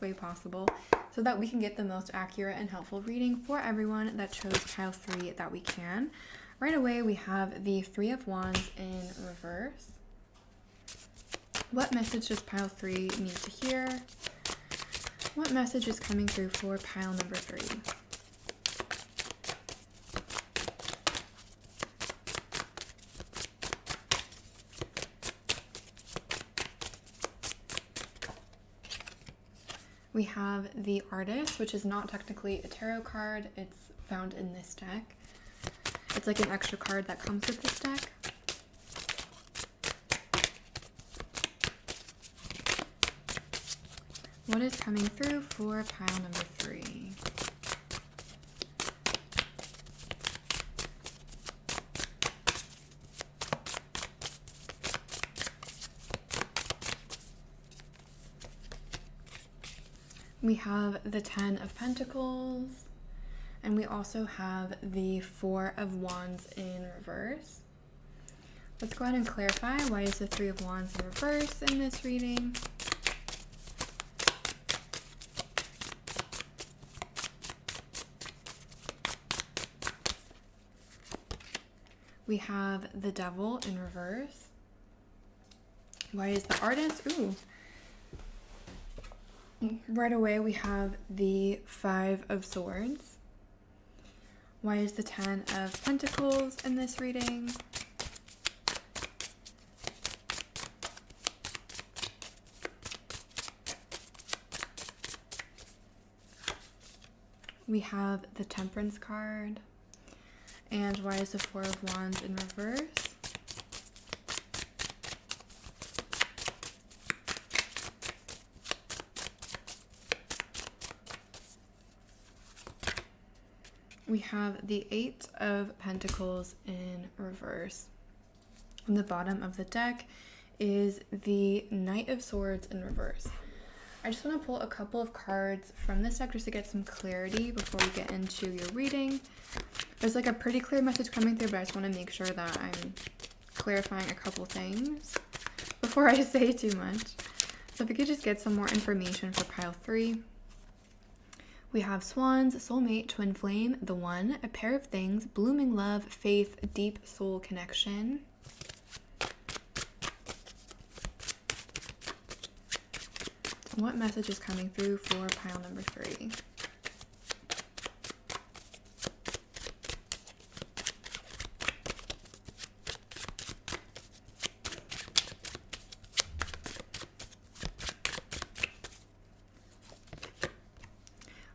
Speaker 1: way possible so that we can get the most accurate and helpful reading for everyone that chose pile 3 that we can. Right away, we have the 3 of Wands in reverse. What message does pile 3 need to hear? What message is coming through for pile number 3? We have the Artist, which is not technically a tarot card. It's found in this deck. It's like an extra card that comes with this deck. What is coming through for pile number 3? We have the 10 of Pentacles, and we also have the 4 of Wands in reverse. Let's go ahead and clarify, why is the 3 of Wands in reverse in this reading? We have the Devil in reverse. Why is the Artist? Ooh. Right away, we have the 5 of Swords. Why is the 10 of Pentacles in this reading? We have the Temperance card. And why is the 4 of Wands in reverse? We have the 8 of Pentacles in reverse. On the bottom of the deck is the Knight of Swords in reverse. I just want to pull a couple of cards from this deck just to get some clarity before we get into your reading. There's like a pretty clear message coming through, but I just want to make sure that I'm clarifying a couple things before I say too much. So if we could just get some more information for pile 3. We have swans, soulmate, twin flame, the one, a pair of things, blooming love, faith, deep soul connection. What message is coming through for pile number 3?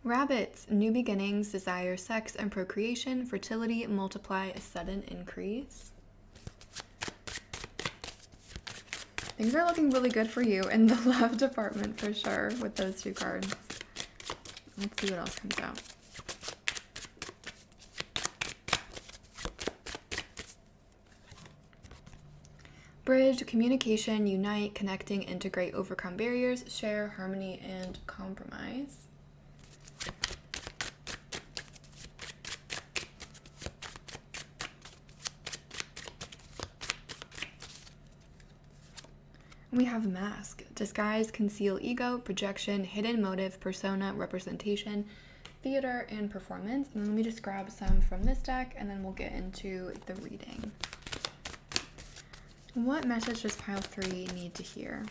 Speaker 1: Rabbits, new beginnings, desire, sex and procreation, fertility, multiply, a sudden increase. Things are looking really good for you in the love department for sure with those 2 cards. Let's see what else comes out. Bridge, communication, unite, connecting, integrate, overcome barriers, share, harmony, and compromise. We have mask, disguise, conceal ego, projection, hidden motive, persona, representation, theater, and performance. And then let me just grab some from this deck and then we'll get into the reading. What message does pile 3 need to hear?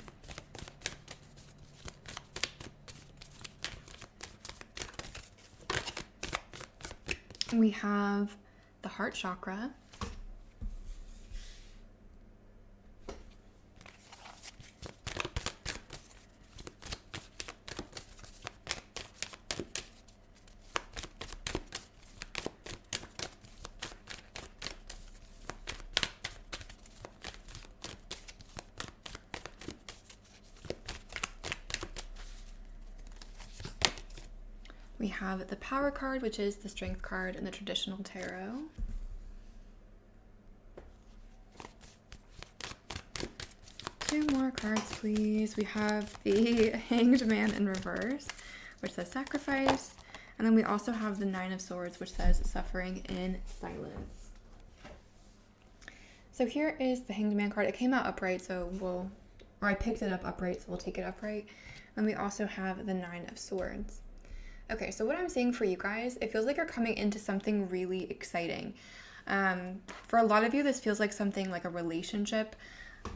Speaker 1: We have the heart chakra. We have the power card, which is the strength card in the traditional tarot. Two more cards, please. We have the Hanged Man in reverse, which says sacrifice. And then we also have the 9 of Swords, which says suffering in silence. So here is the Hanged Man card. It came out upright, so I picked it up upright, so we'll take it upright. And we also have the 9 of Swords. Okay, so what I'm saying for you guys, it feels like you're coming into something really exciting. For a lot of you, this feels like something like a relationship,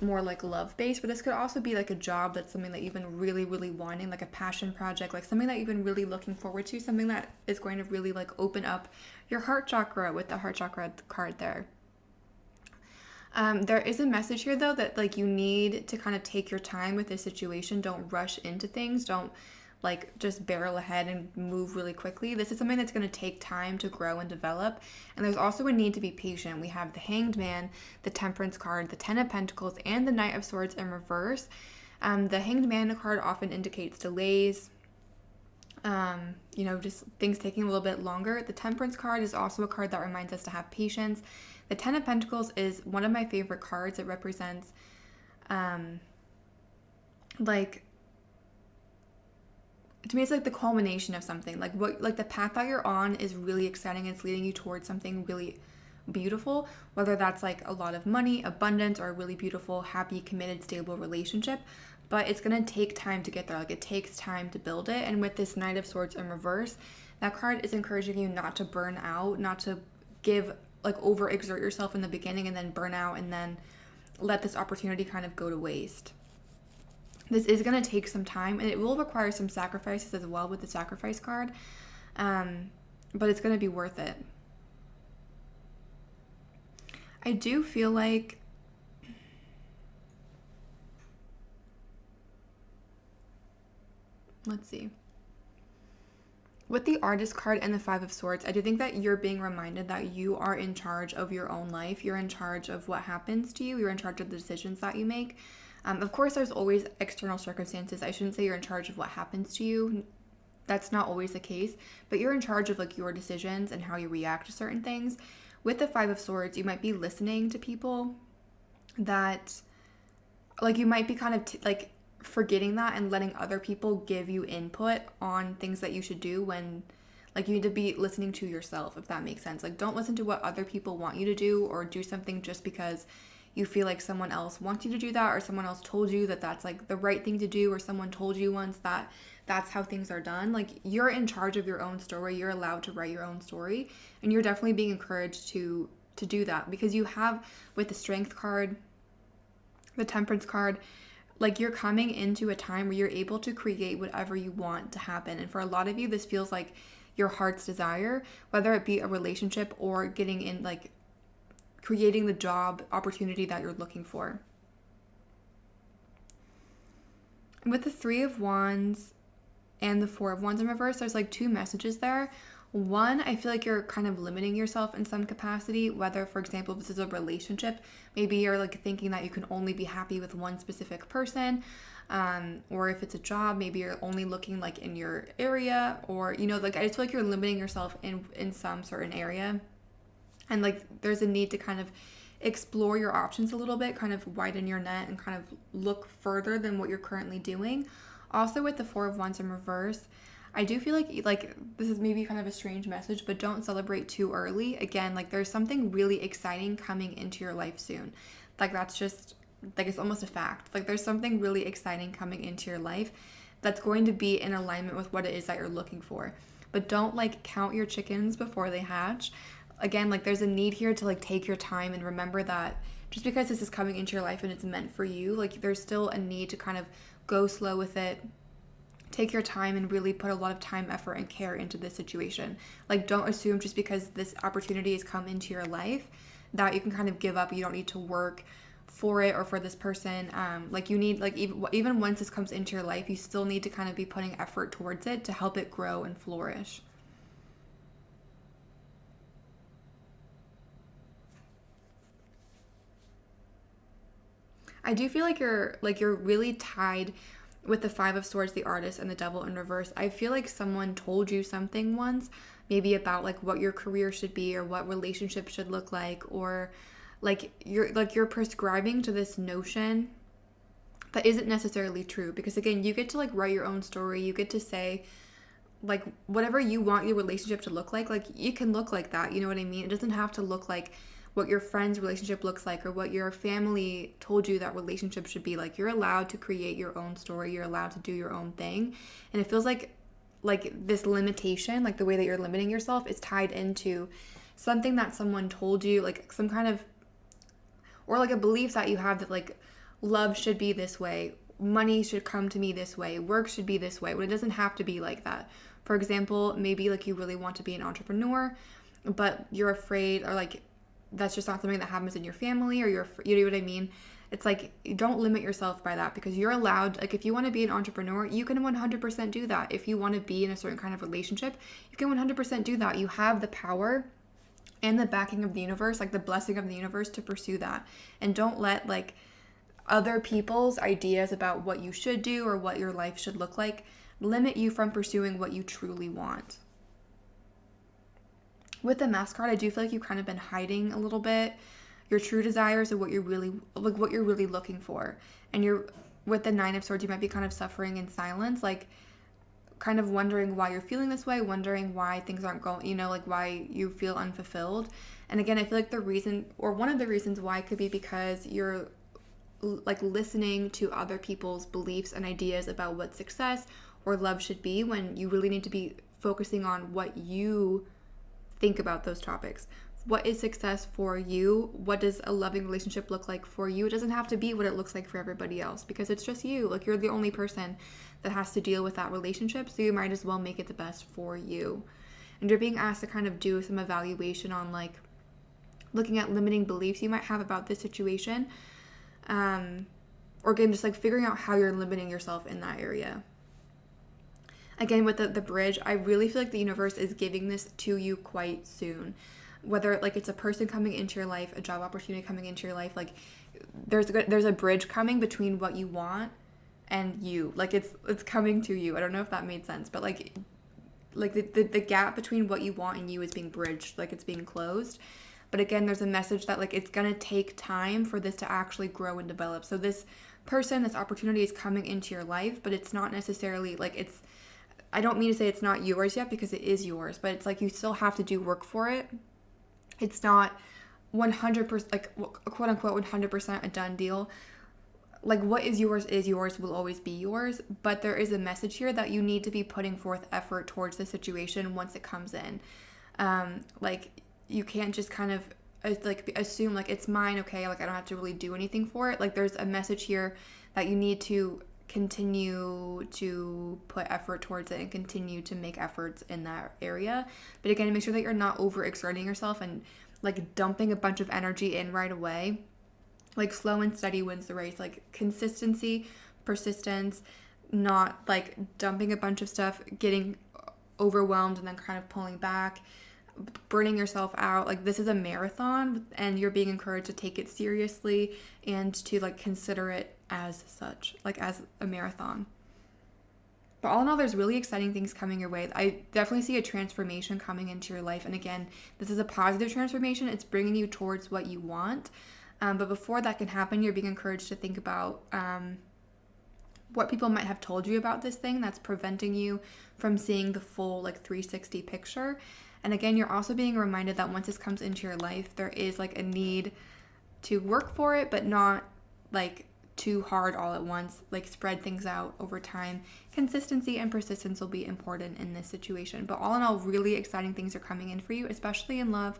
Speaker 1: more like love-based, but this could also be like a job that's something that you've been really, really wanting, like a passion project, like something that you've been really looking forward to, something that is going to really like open up your heart chakra with the heart chakra card there. There is a message here though that like you need to kind of take your time with this situation. Don't rush into things. Don't like just barrel ahead and move really quickly. This is something that's going to take time to grow and develop. And there's also a need to be patient. We have the Hanged Man, the Temperance card, the 10 of Pentacles, and the Knight of Swords in reverse. The Hanged Man card often indicates delays, just things taking a little bit longer. The Temperance card is also a card that reminds us to have patience. The 10 of Pentacles is one of my favorite cards. It represents to me, it's like the culmination of something. Like the path that you're on is really exciting. It's leading you towards something really beautiful, whether that's like a lot of money, abundance, or a really beautiful, happy, committed, stable relationship. But it's going to take time to get there. Like it takes time to build it. And with this Knight of Swords in reverse, that card is encouraging you not to burn out, not to overexert yourself in the beginning and then burn out and then let this opportunity kind of go to waste. This is going to take some time, and it will require some sacrifices as well with the sacrifice card, but it's going to be worth it. I do feel like let's see. With the Artist card and the 5 of Swords, I do think that you're being reminded that you are in charge of your own life. You're in charge of what happens to you. You're in charge of the decisions that you make. Of course, there's always external circumstances. I shouldn't say you're in charge of what happens to you. That's not always the case, but you're in charge of like your decisions and how you react to certain things. With the 5 of Swords, you might be listening to people that like you might be kind of forgetting that and letting other people give you input on things that you should do when, like, you need to be listening to yourself, if that makes sense. Like, don't listen to what other people want you to do or do something just because you feel like someone else wants you to do that, or someone else told you that that's like the right thing to do, or someone told you once that that's how things are done. Like, you're in charge of your own story. You're allowed to write your own story, and you're definitely being encouraged to do that, because you have, with the Strength card, the Temperance card, like, you're coming into a time where you're able to create whatever you want to happen. And for a lot of you, this feels like your heart's desire, whether it be a relationship or getting in, like, creating the job opportunity that you're looking for. With the Three of Wands and the Four of Wands in reverse, there's like two messages there. One, I feel like you're kind of limiting yourself in some capacity, whether, for example, this is a relationship, maybe you're like thinking that you can only be happy with one specific person, or if it's a job, maybe you're only looking like in your area, or, you know, like, I just feel like you're limiting yourself in some certain area. And like, there's a need to kind of explore your options a little bit, kind of widen your net and kind of look further than what you're currently doing. Also, with the Four of Wands in reverse, I do feel like this is maybe kind of a strange message, but don't celebrate too early. Again, like, there's something really exciting coming into your life soon. Like, that's just, like, it's almost a fact. Like, there's something really exciting coming into your life that's going to be in alignment with what it is that you're looking for. But don't, like, count your chickens before they hatch. Again, like, there's a need here to, like, take your time and remember that just because this is coming into your life and it's meant for you, like, there's still a need to kind of go slow with it, take your time, and really put a lot of time, effort, and care into this situation. Like, don't assume just because this opportunity has come into your life that you can kind of give up. You don't need to work for it or for this person. Like, you need, like, even once this comes into your life, you still need to kind of be putting effort towards it to help it grow and flourish. I do feel like you're really tied with the Five of Swords, the Artist, and the Devil in reverse. I feel like someone told you something once, maybe about like what your career should be or what relationships should look like, or you're prescribing to this notion that isn't necessarily true. Because again, you get to like write your own story. You get to say like whatever you want your relationship to look like you can look like that. You know what I mean? It doesn't have to look like what your friend's relationship looks like or what your family told you that relationship should be like. You're allowed to create your own story. You're allowed to do your own thing. And it feels like this limitation, like the way that you're limiting yourself, is tied into something that someone told you, like some kind of, or like a belief that you have that like love should be this way, money should come to me this way, work should be this way, when it doesn't have to be like that. For example, maybe like you really want to be an entrepreneur, but you're afraid, or like that's just not something that happens in your family, or you know what I mean? It's like, don't limit yourself by that, because you're allowed, like if you want to be an entrepreneur, you can 100% do that. If you want to be in a certain kind of relationship, you can 100% do that. You have the power and the backing of the universe, like the blessing of the universe, to pursue that. And don't let like other people's ideas about what you should do or what your life should look like limit you from pursuing what you truly want. With the Mask card, I do feel like you've kind of been hiding a little bit your true desires or what you're really looking for. And you're with the Nine of Swords, you might be kind of suffering in silence, like kind of wondering why you're feeling this way, wondering why things aren't going, you know, like why you feel unfulfilled. And again, I feel like the reason, or one of the reasons why, could be because you're like listening to other people's beliefs and ideas about what success or love should be, when you really need to be focusing on what you think about those topics. What is success for you? What does a loving relationship look like for you? It doesn't have to be what it looks like for everybody else, because it's just you. Like, you're the only person that has to deal with that relationship, so you might as well make it the best for you. And you're being asked to kind of do some evaluation on like looking at limiting beliefs you might have about this situation, or again, just like figuring out how you're limiting yourself in that area. Again, with the bridge, I really feel like the universe is giving this to you quite soon. Whether like it's a person coming into your life, a job opportunity coming into your life, like there's a bridge coming between what you want and you. Like it's coming to you. I don't know if that made sense, but like the gap between what you want and you is being bridged, like it's being closed. But again, there's a message that like it's gonna take time for this to actually grow and develop. So this person, this opportunity is coming into your life, but it's not necessarily like I don't mean to say it's not yours yet, because it is yours, but it's like you still have to do work for it. It's not 100%, like quote unquote 100% a done deal. Like what is yours, will always be yours, but there is a message here that you need to be putting forth effort towards the situation once it comes in. Like you can't just kind of like assume like it's mine, okay, like I don't have to really do anything for it. Like there's a message here that you need to continue to put effort towards it and continue to make efforts in that area. But again, make sure that you're not overexerting yourself and like dumping a bunch of energy in right away. Like slow and steady wins the race. Like consistency, persistence, not like dumping a bunch of stuff, getting overwhelmed and then kind of pulling back, burning yourself out. Like this is a marathon, and you're being encouraged to take it seriously and to like consider it as such, like as a marathon. But all in all, there's really exciting things coming your way. I definitely see a transformation coming into your life. And again, this is a positive transformation. It's bringing you towards what you want. But before that can happen, you're being encouraged to think about what people might have told you about this thing that's preventing you from seeing the full like 360 picture. And again, you're also being reminded that once this comes into your life, there is like a need to work for it, but not like too hard all at once. Like spread things out over time. Consistency and persistence will be important in this situation. But all in all, really exciting things are coming in for you, especially in love.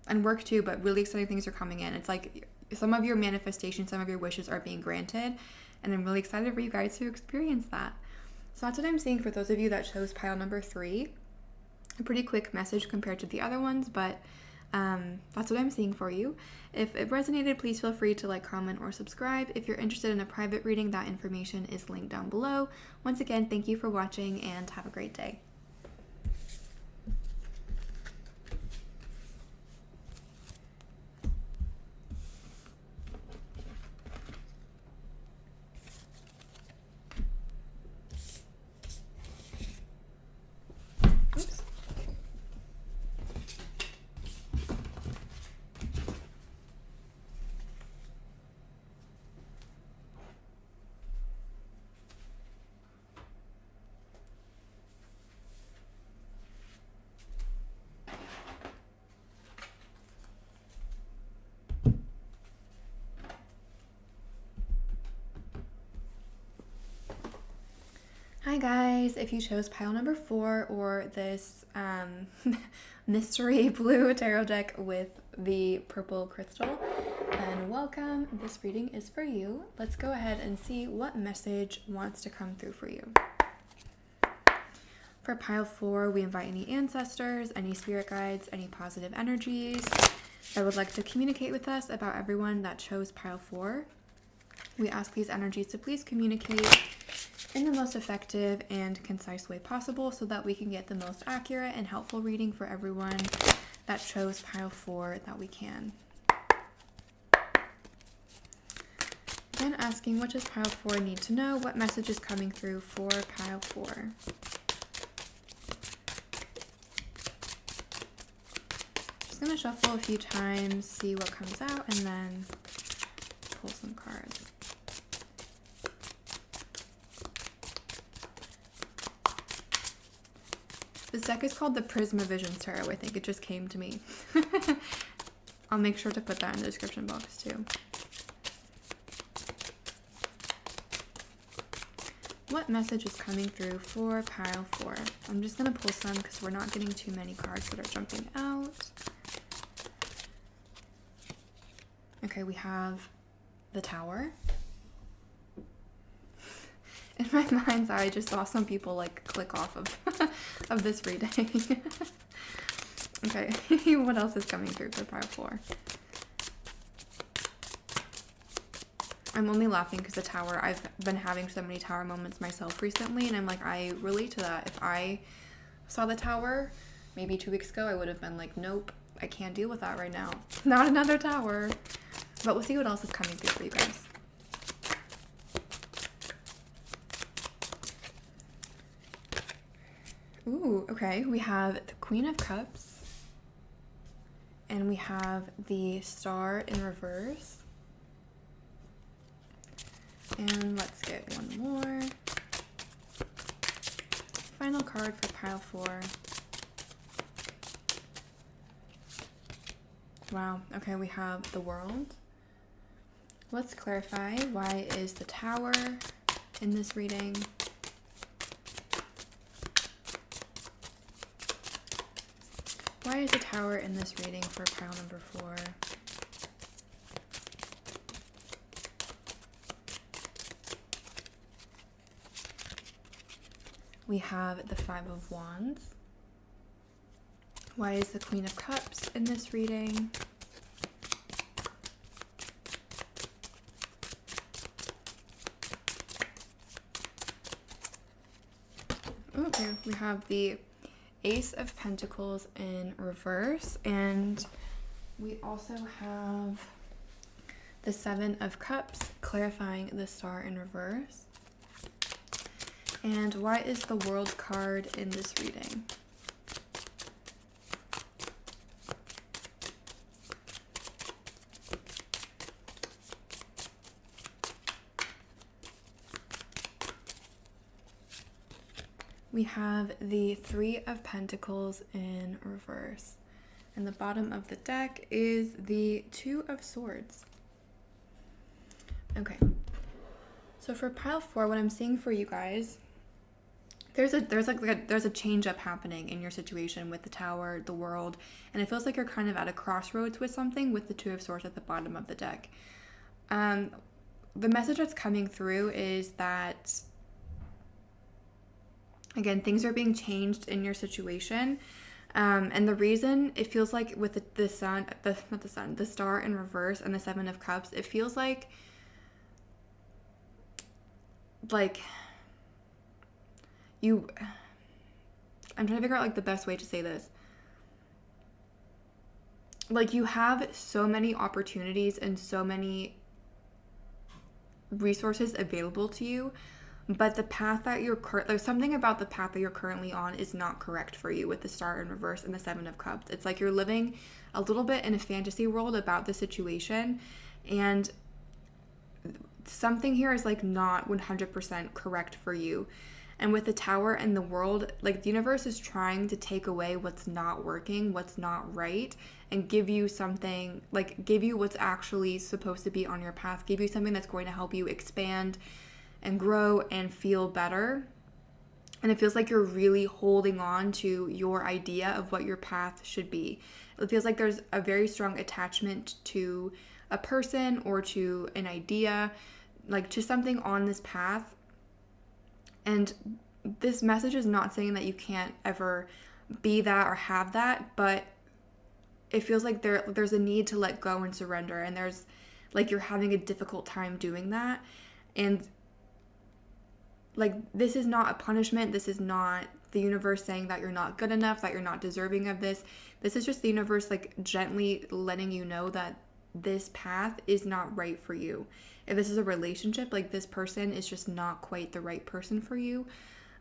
Speaker 1: And work too, but really exciting things are coming in. It's like some of your manifestations, some of your wishes are being granted, and I'm really excited for you guys to experience that. So that's what I'm seeing for those of you that chose pile number 3. A pretty quick message compared to the other ones, but that's what I'm seeing for you. If it resonated, please feel free to like, comment, or subscribe. If you're interested in a private reading, that information is linked down below. Once again, thank you for watching and have a great day. Hi guys, if you chose pile number 4 or this mystery blue tarot deck with the purple crystal, then welcome. This reading is for you. Let's go ahead and see what message wants to come through for you. For pile 4, we invite any ancestors, any spirit guides, any positive energies that would like to communicate with us about everyone that chose pile 4. We ask these energies to please communicate in the most effective and concise way possible so that we can get the most accurate and helpful reading for everyone that chose pile 4 that we can. Then asking, what does pile 4 need to know? What message is coming through for pile 4? Just going to shuffle a few times, see what comes out, and then pull some cards. This deck is called the Prisma Visions Tarot. I think it just came to me. I'll make sure to put that in the description box too. What message is coming through for pile 4? I'm just going to pull some because we're not getting too many cards that are jumping out. Okay, we have the Tower. In my mind's eye, I just saw some people like click off of this reading. Okay, what else is coming through for pile 4? I'm only laughing because the Tower, I've been having so many Tower moments myself recently, and I'm like, I relate to that. If I saw the Tower maybe 2 weeks ago, I would have been like, nope, I can't deal with that right now. Not another Tower. But we'll see what else is coming through for you guys. Ooh, okay. We have the Queen of Cups. And we have the Star in reverse. And let's get one more. Final card for pile 4. Wow, okay, we have the World. Let's clarify, why is the Tower in this reading? Why is the Tower in this reading for pile number 4? We have the 5 of Wands. Why is the Queen of Cups in this reading? Okay, we have the Ace of Pentacles in reverse, and we also have the 7 of Cups, clarifying the Star in reverse. And why is the World card in this reading? We have the 3 of Pentacles in reverse. And the bottom of the deck is the 2 of Swords. Okay. So for pile 4, what I'm seeing for you guys, there's a change up happening in your situation with the Tower, the World, and it feels like you're kind of at a crossroads with something with the 2 of Swords at the bottom of the deck. The message that's coming through is that, again, things are being changed in your situation. And the reason it feels like with the Star in reverse and the 7 of Cups, it feels like I'm trying to figure out like the best way to say this. Like, you have so many opportunities and so many resources available to you, but the path that there's something about the path that you're currently on is not correct for you with the Star in reverse and the 7 of Cups. It's like you're living a little bit in a fantasy world about the situation, and something here is like not 100% correct for you. And with the Tower and the World, like, the universe is trying to take away what's not working, what's not right, and give you something, like give you what's actually supposed to be on your path, give you something that's going to help you expand and grow and feel better. And it feels like you're really holding on to your idea of what your path should be. It feels like there's a very strong attachment to a person or to an idea, like to something on this path. And this message is not saying that you can't ever be that or have that, but it feels like there's a need to let go and surrender, and there's like you're having a difficult time doing that. And like, this is not a punishment. This is not the universe saying that you're not good enough, that you're not deserving of this. This is just the universe like gently letting you know that this path is not right for you. If this is a relationship, like, this person is just not quite the right person for you.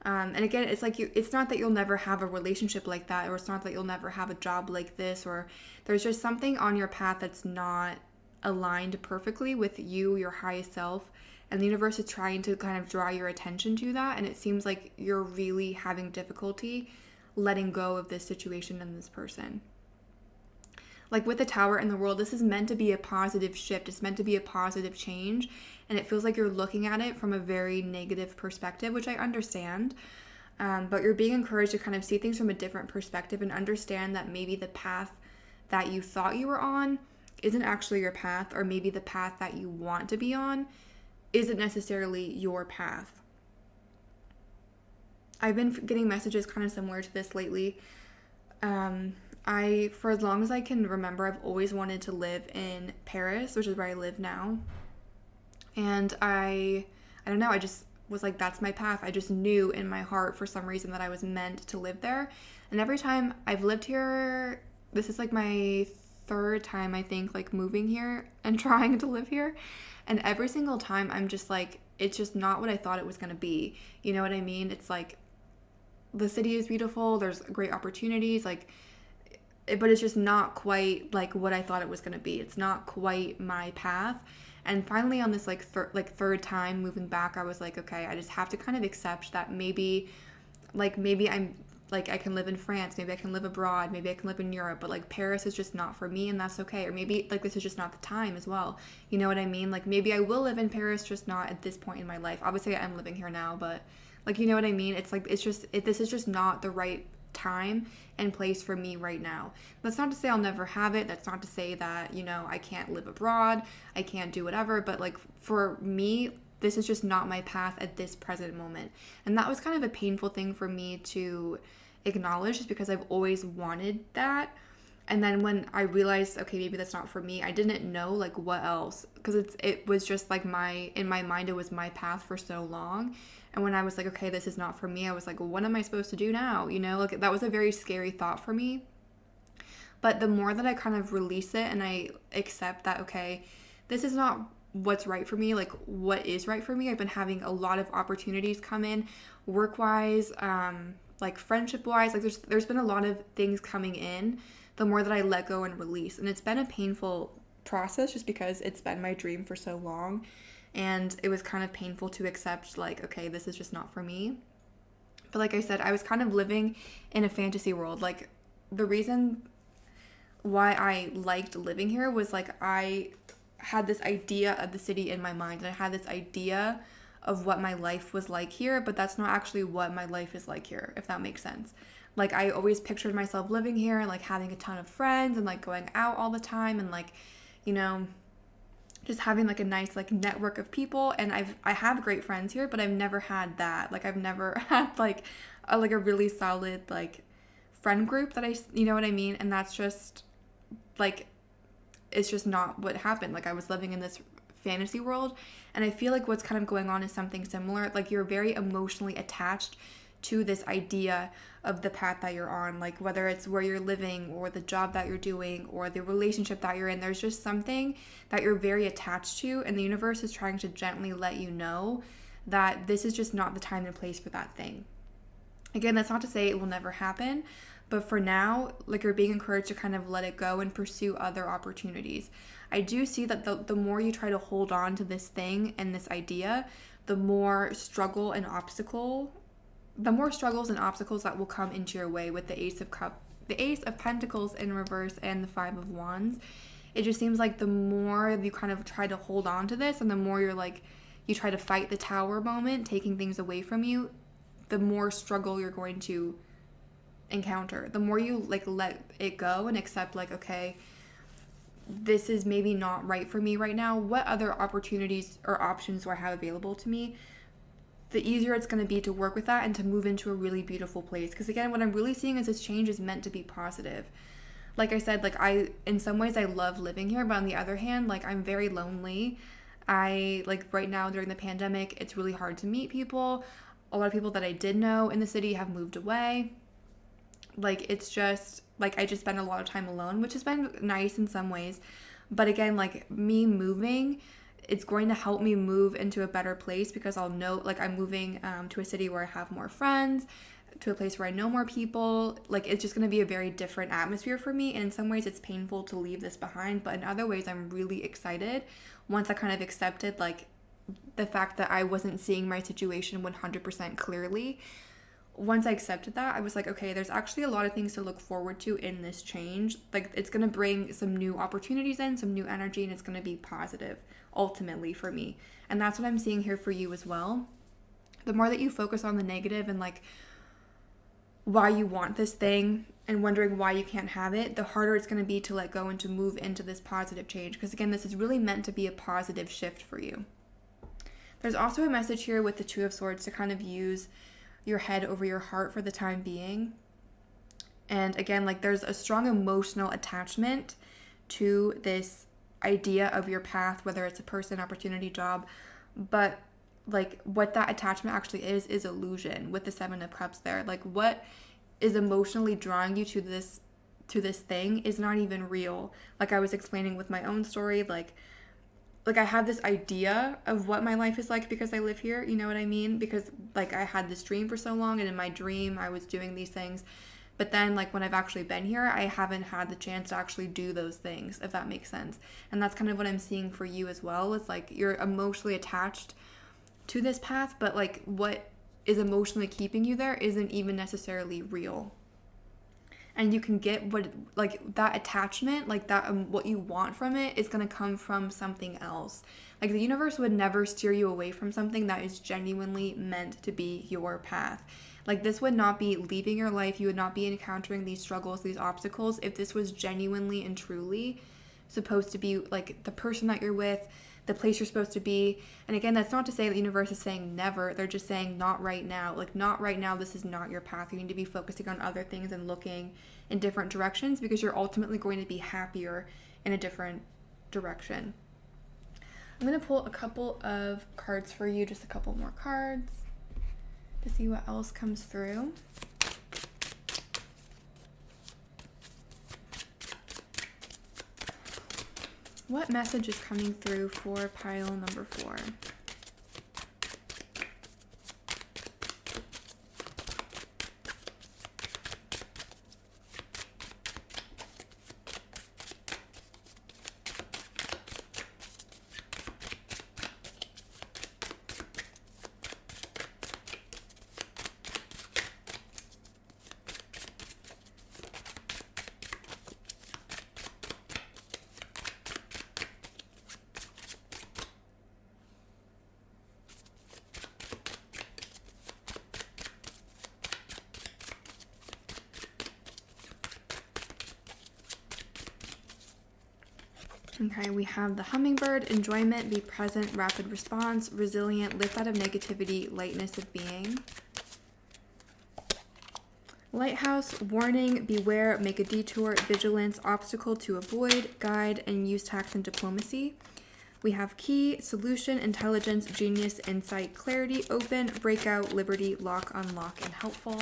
Speaker 1: And again, it's like it's not that you'll never have a relationship like that, or it's not that you'll never have a job like this, or there's just something on your path that's not aligned perfectly with you, your highest self. And the universe is trying to kind of draw your attention to that. And it seems like you're really having difficulty letting go of this situation and this person. Like with the Tower and the World, this is meant to be a positive shift. It's meant to be a positive change. And it feels like you're looking at it from a very negative perspective, which I understand. But you're being encouraged to kind of see things from a different perspective and understand that maybe the path that you thought you were on isn't actually your path, or maybe the path that you want to be on isn't necessarily your path. I've been getting messages kind of similar to this lately. For as long as I can remember, I've always wanted to live in Paris, which is where I live now. And I don't know, I just was like, that's my path. I just knew in my heart for some reason that I was meant to live there. And every time I've lived here, this is like my 3rd time, I think, like moving here and trying to live here. And every single time I'm just like, it's just not what I thought it was going to be. You know what I mean? It's like, the city is beautiful. There's great opportunities, like, but it's just not quite like what I thought it was going to be. It's not quite my path. And finally on this third time moving back, I was like, okay, I just have to kind of accept that maybe I'm like, I can live in France, maybe I can live abroad, maybe I can live in Europe, but like Paris is just not for me, and that's okay. Or maybe like this is just not the time as well. You know what I mean? Like maybe I will live in Paris, just not at this point in my life. Obviously I'm living here now, but like, you know what I mean? It's like, this is just not the right time and place for me right now. That's not to say I'll never have it. That's not to say that, you know, I can't live abroad, I can't do whatever, but like for me, this is just not my path at this present moment. And that was kind of a painful thing for me to acknowledge, just because I've always wanted that. And then when I realized, okay, maybe that's not for me, I didn't know like what else, because it was just like in my mind, it was my path for so long. And when I was like, okay, this is not for me, I was like, well, what am I supposed to do now? You know, like that was a very scary thought for me. But the more that I kind of release it and I accept that, okay, this is not what's right for me, like what is right for me. I've been having a lot of opportunities come in, work-wise, like friendship-wise, like there's been a lot of things coming in, the more that I let go and release. And it's been a painful process just because it's been my dream for so long. And it was kind of painful to accept, like, okay, this is just not for me. But like I said, I was kind of living in a fantasy world. Like the reason why I liked living here was like I had this idea of the city in my mind, and I had this idea of what my life was like here, but that's not actually what my life is like here, if that makes sense. Like I always pictured myself living here and like having a ton of friends and like going out all the time and like, you know, just having like a nice like network of people. And I have great friends here, but I've never had that. Like I've never had like a really solid like friend group that you know what I mean? And that's just like, it's just not what happened. Like I was living in this fantasy world, and I feel like what's kind of going on is something similar. Like you're very emotionally attached to this idea of the path that you're on, like whether it's where you're living or the job that you're doing or the relationship that you're in. There's just something that you're very attached to, and the universe is trying to gently let you know that this is just not the time and place for that thing. Again, that's not to say it will never happen, but for now, like you're being encouraged to kind of let it go and pursue other opportunities. I do see that the more you try to hold on to this thing and this idea, the more struggles and obstacles that will come into your way with the Ace of Pentacles in reverse and the Five of Wands. It just seems like the more you kind of try to hold on to this, and the more you try to fight the Tower moment, taking things away from you, the more struggle you're going to encounter. The more you like let it go and accept, like, okay, this is maybe not right for me right now. What other opportunities or options do I have available to me? The easier it's going to be to work with that and to move into a really beautiful place. Because again, what I'm really seeing is this change is meant to be positive. Like I said, like in some ways I love living here, but on the other hand, like I'm very lonely. I like right now during the pandemic, it's really hard to meet people. A lot of people that I did know in the city have moved away. Like it's just like I just spend a lot of time alone, which has been nice in some ways. But again, like me moving, it's going to help me move into a better place, because I'll know like I'm moving to a city where I have more friends, to a place where I know more people. Like it's just going to be a very different atmosphere for me. And in some ways it's painful to leave this behind, but in other ways I'm really excited once I kind of accepted like the fact that I wasn't seeing my situation 100% clearly. Once I accepted that, I was like, okay, there's actually a lot of things to look forward to in this change. Like it's going to bring some new opportunities in, some new energy, and it's going to be positive ultimately for me. And that's what I'm seeing here for you as well. The more that you focus on the negative and like why you want this thing and wondering why you can't have it, the harder it's going to be to let go and to move into this positive change. Because again, this is really meant to be a positive shift for you. There's also a message here with the Two of Swords to kind of use your head over your heart for the time being. And again, like there's a strong emotional attachment to this idea of your path, whether it's a person, opportunity, job, but like what that attachment actually is illusion with the Seven of Cups there. Like what is emotionally drawing you to this thing is not even real. Like I was explaining with my own story, like I have this idea of what my life is like because I live here, you know what I mean? Because like I had this dream for so long, and in my dream I was doing these things But then, like, when I've actually been here, I haven't had the chance to actually do those things, if that makes sense. And that's kind of what I'm seeing for you as well. It's like you're emotionally attached to this path, but like what is emotionally keeping you there isn't even necessarily real. And you can get what, like, that attachment, like that, what you want from it is going to come from something else. Like, the universe would never steer you away from something that is genuinely meant to be your path. Like, this would not be leaving your life. You would not be encountering these struggles, these obstacles, if this was genuinely and truly supposed to be, like, the person that you're with, the place you're supposed to be. And again, that's not to say the universe is saying never. They're just saying not right now. Like, not right now. This is not your path. You need to be focusing on other things and looking in different directions, because you're ultimately going to be happier in a different direction. I'm going to pull a couple of cards for you, just a couple more cards, to see what else comes through. What message is coming through for pile number 4? Okay, we have the hummingbird, enjoyment, be present, rapid response, resilient, lift out of negativity, lightness of being. Lighthouse, warning, beware, make a detour, vigilance, obstacle to avoid, guide, and use tact and diplomacy. We have key, solution, intelligence, genius, insight, clarity, open, breakout, liberty, lock, unlock, and helpful.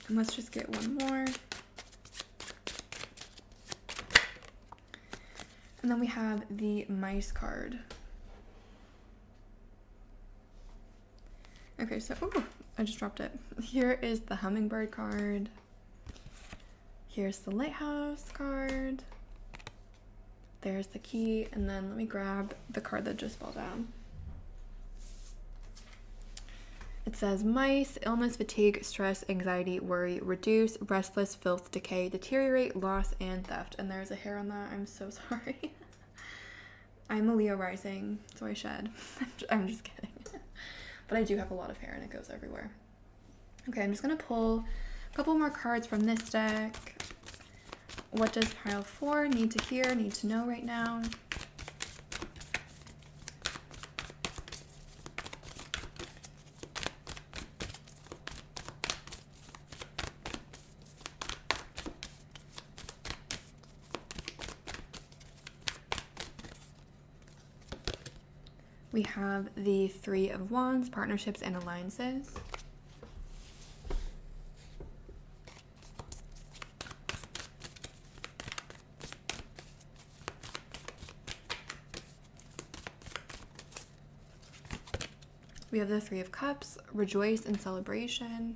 Speaker 1: And let's just get one more. And then we have the mice card. Okay, so, I just dropped it. Here is the hummingbird card. Here's the lighthouse card. There's the key, and then let me grab the card that just fell down. It says mice, illness, fatigue, stress, anxiety, worry, reduce, restless, filth, decay, deteriorate, loss, and theft. And there's a hair on that. I'm so sorry. I'm a Leo rising, so I shed. I'm just kidding. But I do have a lot of hair and it goes everywhere. Okay, I'm just going to pull a couple more cards from this deck. What does pile 4 need to hear, need to know right now? We have the 3 of Wands, partnerships and alliances. We have the 3 of Cups, rejoice and celebration.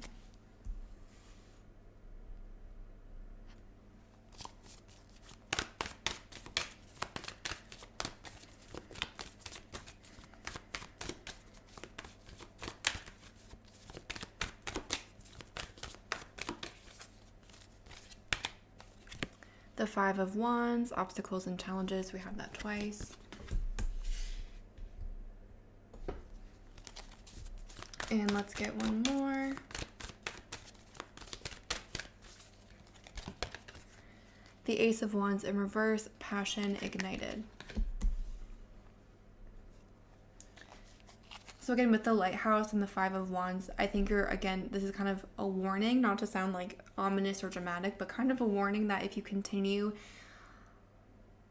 Speaker 1: The 5 of Wands, obstacles and challenges. We have that twice. And let's get one more. The Ace of Wands in reverse, passion ignited. So again, with the lighthouse and the 5 of Wands, I think this is kind of a warning, not to sound like ominous or dramatic, but kind of a warning that if you continue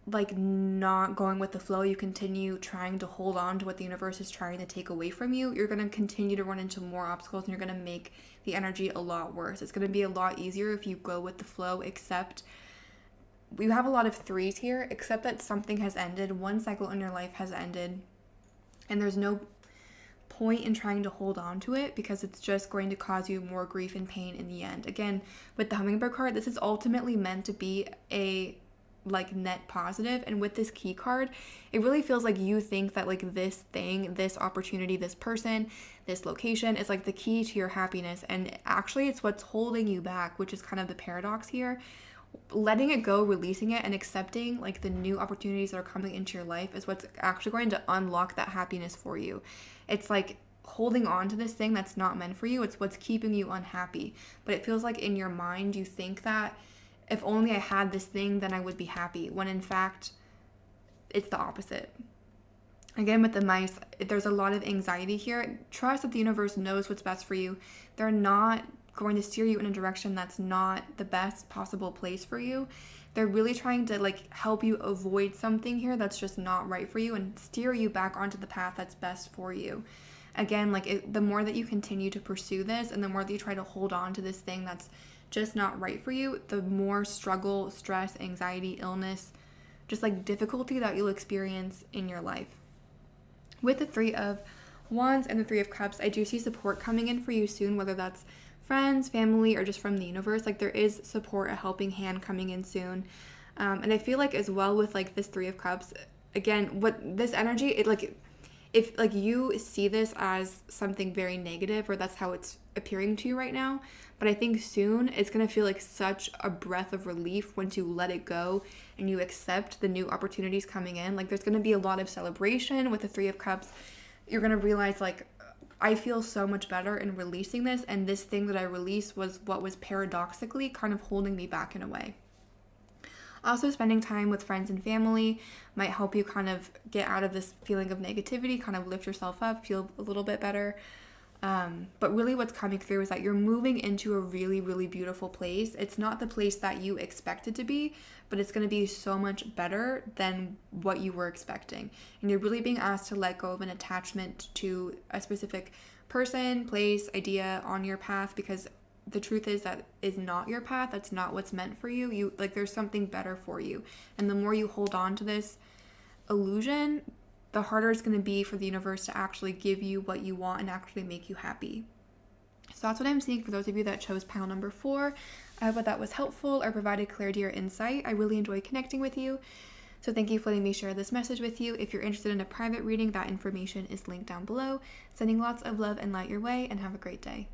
Speaker 1: like not going with the flow, you continue trying to hold on to what the universe is trying to take away from you, you're going to continue to run into more obstacles and you're going to make the energy a lot worse. It's going to be a lot easier if you go with the flow, except we have a lot of 3s here, except that something has ended. One cycle in your life has ended and there's no point in trying to hold on to it because it's just going to cause you more grief and pain in the end. Again, with the hummingbird card, this is ultimately meant to be a like net positive, and with this key card, it really feels like you think that like this thing, this opportunity, this person, this location is like the key to your happiness, and actually it's what's holding you back, which is kind of the paradox here. Letting it go, releasing it, and accepting like the new opportunities that are coming into your life is what's actually going to unlock that happiness for you. It's like holding on to this thing that's not meant for you. It's what's keeping you unhappy. But it feels like in your mind you think that if only I had this thing, then I would be happy, when in fact it's the opposite. Again, with the mice, there's a lot of anxiety here. Trust that the universe knows what's best for you. They're not going to steer you in a direction that's not the best possible place for you. They're really trying to like help you avoid something here that's just not right for you and steer you back onto the path that's best for you. Again, like the more that you continue to pursue this and the more that you try to hold on to this thing that's just not right for you, the more struggle, stress, anxiety, illness, just like difficulty that you'll experience in your life. With the Three of Wands and the Three of Cups, I do see support coming in for you soon, whether that's friends, family, or just from the universe. Like there is support, a helping hand coming in soon. And I feel like as well with like this Three of Cups, again, what this energy, it like, if like you see this as something very negative, or that's how it's appearing to you right now, but I think soon it's going to feel like such a breath of relief once you let it go and you accept the new opportunities coming in. Like there's going to be a lot of celebration with the Three of Cups. You're going to realize like, I feel so much better in releasing this, and this thing that I released was what was paradoxically kind of holding me back in a way. Also, spending time with friends and family might help you kind of get out of this feeling of negativity, kind of lift yourself up, feel a little bit better. But really what's coming through is that you're moving into a really, really beautiful place. It's not the place that you expect it to be, but it's going to be so much better than what you were expecting. And you're really being asked to let go of an attachment to a specific person, place, idea on your path, because the truth is that is not your path. That's not what's meant for you. You like there's something better for you. And the more you hold on to this illusion, the harder it's going to be for the universe to actually give you what you want and actually make you happy. So that's what I'm seeing for those of you that chose pile number 4. I hope that was helpful or provided clarity or insight. I really enjoy connecting with you. So thank you for letting me share this message with you. If you're interested in a private reading, that information is linked down below. Sending lots of love and light your way, and have a great day.